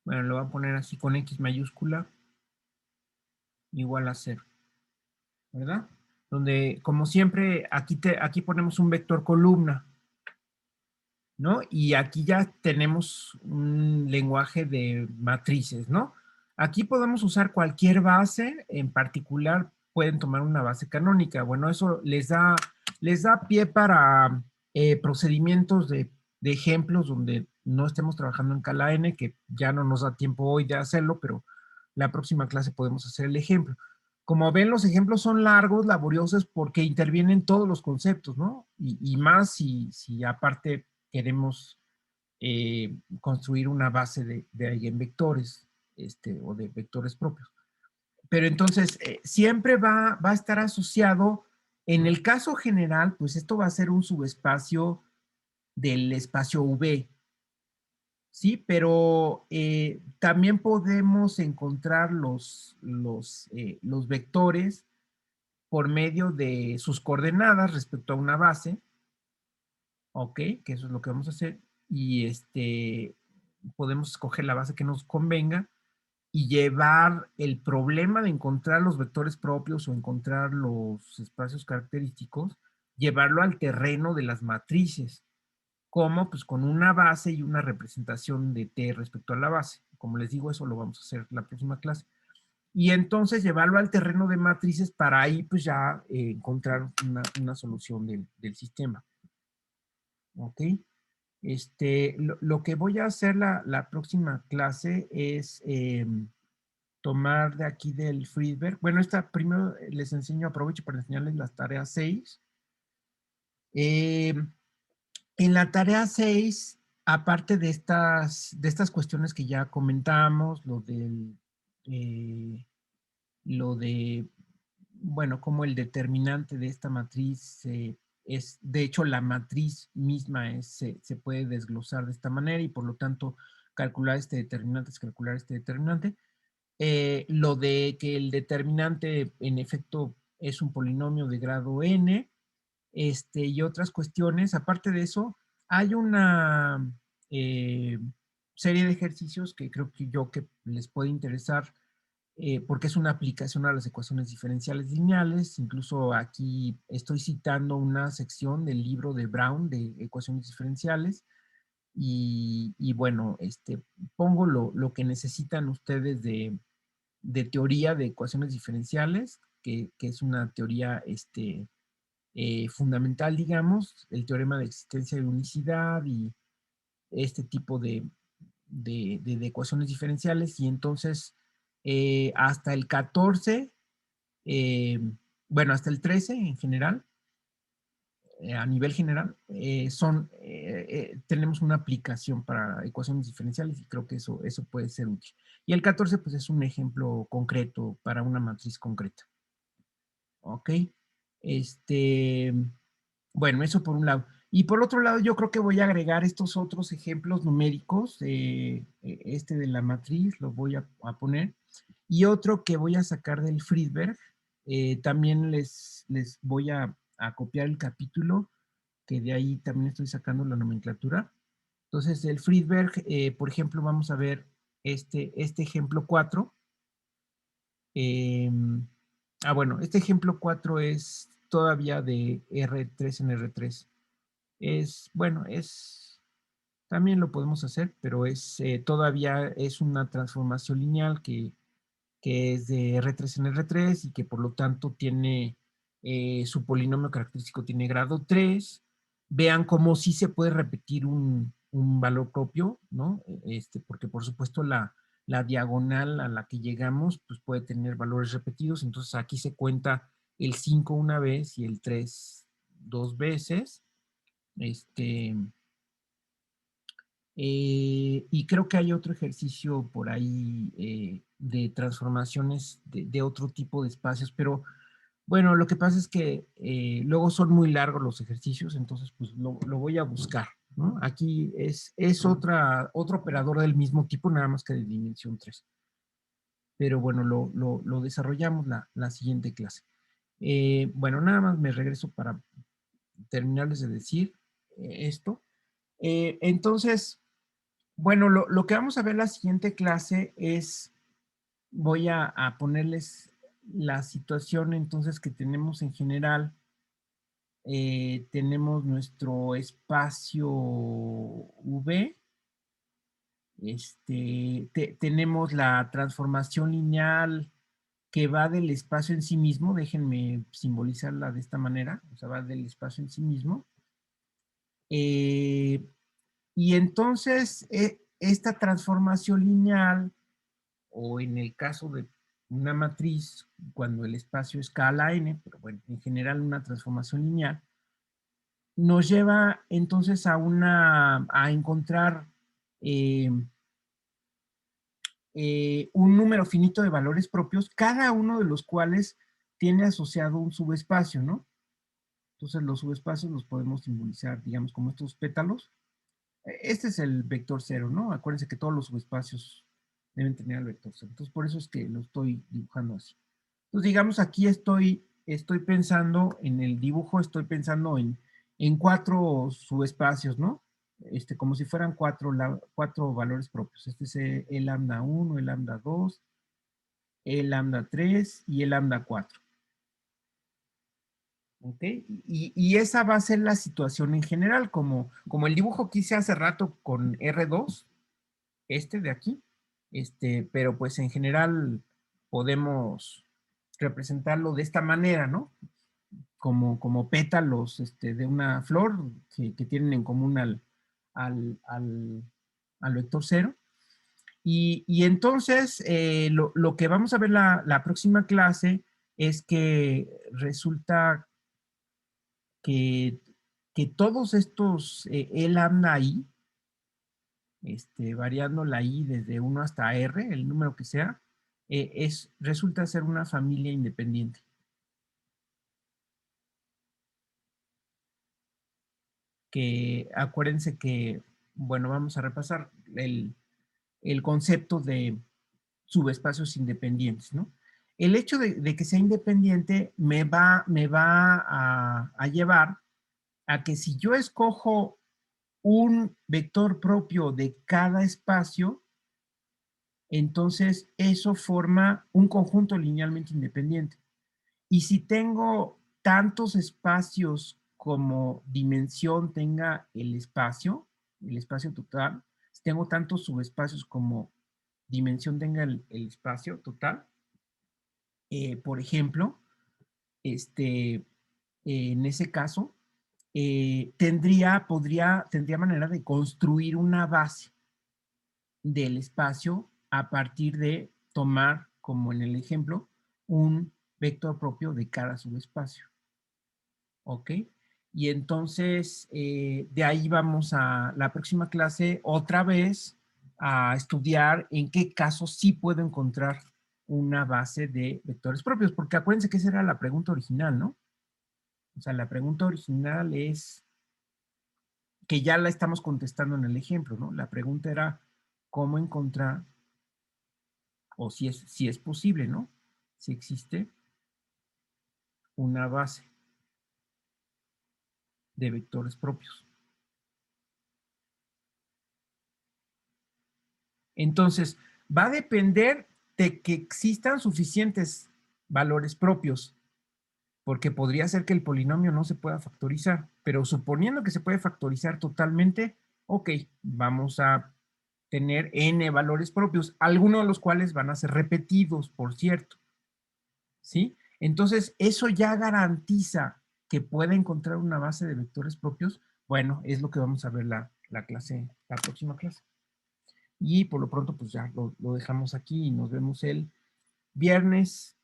bueno, lo voy a poner así con X mayúscula, igual a 0, ¿verdad? Donde, como siempre, aquí ponemos un vector columna, ¿no? Y aquí ya tenemos un lenguaje de matrices, ¿no? Aquí podemos usar cualquier base, en particular pueden tomar una base canónica. Bueno, eso les da pie para procedimientos de ejemplos donde no estemos trabajando en Cala N, que ya no nos da tiempo hoy de hacerlo, pero la próxima clase podemos hacer el ejemplo. Como ven, los ejemplos son largos, laboriosos, porque intervienen todos los conceptos, ¿no? Y más si aparte queremos construir una base de eigenvectores o de vectores propios. Pero entonces, siempre va a estar asociado, en el caso general, pues esto va a ser un subespacio del espacio V, ¿sí? Pero también podemos encontrar los vectores por medio de sus coordenadas respecto a una base, ¿ok? Que eso es lo que vamos a hacer. Y podemos escoger la base que nos convenga y llevar el problema de encontrar los vectores propios o encontrar los espacios característicos, llevarlo al terreno de las matrices. ¿Cómo? Pues con una base y una representación de T respecto a la base. Como les digo, eso lo vamos a hacer la próxima clase. Y entonces llevarlo al terreno de matrices para ahí pues ya encontrar una solución del sistema. ¿Ok? Lo que voy a hacer la próxima clase es tomar de aquí del Friedberg. Bueno, primero les enseño, aprovecho para enseñarles las tareas 6. En la tarea 6, aparte de estas cuestiones que ya comentamos, lo de, bueno, como el determinante de esta matriz es, de hecho, la matriz misma se puede desglosar de esta manera y por lo tanto calcular este determinante es calcular este determinante. Lo de que el determinante en efecto es un polinomio de grado n, y otras cuestiones. Aparte de eso, hay una serie de ejercicios que creo que les puede interesar porque es una aplicación a las ecuaciones diferenciales lineales. Incluso aquí estoy citando una sección del libro de Brown de ecuaciones diferenciales. Y bueno, pongo lo que necesitan ustedes de teoría de ecuaciones diferenciales, que es una teoría fundamental, digamos, el teorema de existencia de unicidad y este tipo de ecuaciones diferenciales. Y entonces, hasta el 14, bueno, hasta el 13 en general, a nivel general, tenemos una aplicación para ecuaciones diferenciales y creo que eso puede ser útil. Y el 14, pues es un ejemplo concreto para una matriz concreta. ¿Ok? Bueno, eso por un lado. Y por otro lado, yo creo que voy a agregar estos otros ejemplos numéricos, este de la matriz lo voy a poner, y otro que voy a sacar del Friedberg, también les voy a copiar el capítulo, que de ahí también estoy sacando la nomenclatura. Entonces, el Friedberg, por ejemplo, vamos a ver este ejemplo 4. Bueno, este ejemplo 4 es todavía de R3 en R3. Bueno, también lo podemos hacer, pero todavía es una transformación lineal que es de R3 en R3 y que por lo tanto tiene su polinomio característico tiene grado 3. Vean cómo sí se puede repetir un valor propio, ¿no? Porque por supuesto la diagonal a la que llegamos pues puede tener valores repetidos, entonces aquí se cuenta el 5 una vez y el 3 dos veces. Y creo que hay otro ejercicio por ahí de transformaciones de otro tipo de espacios, pero bueno, lo que pasa es que luego son muy largos los ejercicios, entonces pues lo voy a buscar, ¿no? Aquí es otro operador del mismo tipo, nada más que de dimensión 3. Pero bueno, lo desarrollamos la siguiente clase. Bueno, nada más me regreso para terminarles de decir esto. Entonces, bueno, lo que vamos a ver la siguiente clase es, voy a ponerles la situación entonces que tenemos en general. Tenemos nuestro espacio V. Tenemos la transformación lineal que va del espacio en sí mismo. Déjenme simbolizarla de esta manera. O sea, va del espacio en sí mismo. Y entonces, esta transformación lineal, o en el caso de una matriz, cuando el espacio escala n, pero bueno, en general una transformación lineal, nos lleva entonces a encontrar un número finito de valores propios, cada uno de los cuales tiene asociado un subespacio, ¿no? Entonces los subespacios los podemos simbolizar, digamos, como estos pétalos. Este es el vector 0, ¿no? Acuérdense que todos los subespacios deben tener el vector 0. Entonces, por eso es que lo estoy dibujando así. Entonces, digamos, aquí estoy pensando en el dibujo, estoy pensando en 4 subespacios, ¿no? Como si fueran 4 valores propios. Este es el lambda 1, el lambda 2, el lambda 3 y el lambda 4. ¿Ok? Y esa va a ser la situación en general, como el dibujo que hice hace rato con R2, de aquí, pero pues en general podemos representarlo de esta manera, ¿no? Como pétalos de una flor que tienen en común al vector 0. Y entonces lo que vamos a ver la próxima clase es que resulta que, todos estos E lambda I, variando la I desde 1 hasta R, el número que sea, resulta ser una familia independiente. Que acuérdense que, bueno, vamos a repasar el concepto de subespacios independientes, ¿no? El hecho de que sea independiente me va a llevar a que si yo escojo un vector propio de cada espacio, entonces eso forma un conjunto linealmente independiente. Y si tengo tantos espacios como dimensión tenga el espacio total, si tengo tantos subespacios como dimensión tenga el espacio total, por ejemplo, en ese caso, tendría manera de construir una base del espacio a partir de tomar, como en el ejemplo, un vector propio de cada subespacio. ¿Ok? Y entonces, de ahí vamos a la próxima clase otra vez a estudiar en qué casos sí puedo encontrar una base de vectores propios, porque acuérdense que esa era la pregunta original, ¿no? O sea, la pregunta original es que ya la estamos contestando en el ejemplo, ¿no? La pregunta era cómo encontrar, o si es posible, ¿no? Si existe una base de vectores propios. Entonces, va a depender de que existan suficientes valores propios, porque podría ser que el polinomio no se pueda factorizar, pero suponiendo que se puede factorizar totalmente, ok, vamos a tener n valores propios, algunos de los cuales van a ser repetidos, por cierto, ¿sí? Entonces, eso ya garantiza que pueda encontrar una base de vectores propios. Bueno, es lo que vamos a ver la próxima clase. Y por lo pronto, pues ya lo dejamos aquí y nos vemos el viernes.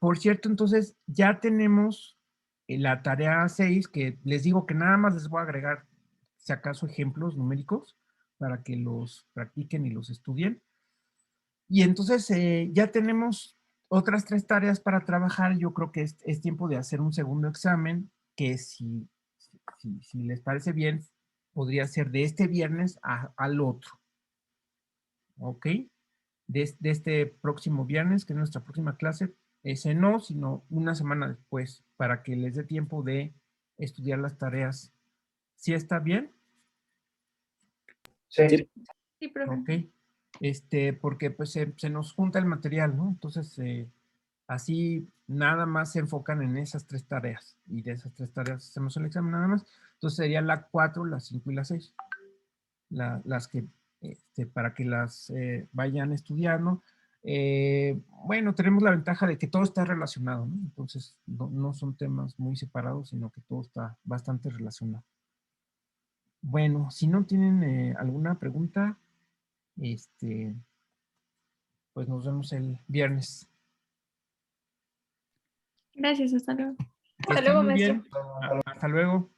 Por cierto, entonces ya tenemos la tarea 6, que les digo que nada más les voy a agregar, si acaso, ejemplos numéricos para que los practiquen y los estudien. Y entonces ya tenemos otras 3 tareas para trabajar. Yo creo que es tiempo de hacer un segundo examen, que si les parece bien, podría ser de este viernes al otro. ¿Ok? De este próximo viernes, que es nuestra próxima clase, ese no, sino una semana después, para que les dé tiempo de estudiar las tareas. ¿Sí está bien? Sí. Sí. Sí, profe. Ok. Porque pues se nos junta el material, ¿no? Entonces, así nada más se enfocan en esas 3 tareas. Y de esas 3 tareas hacemos el examen nada más. Entonces sería la 4, la 5 y la 6. Las que, para que las vayan estudiando. Bueno, tenemos la ventaja de que todo está relacionado, ¿no? Entonces, no son temas muy separados, sino que todo está bastante relacionado. Bueno, si no tienen alguna pregunta, pues nos vemos el viernes. Gracias, hasta luego. Que Hasta estén luego, muy maestro. bien. Hasta luego.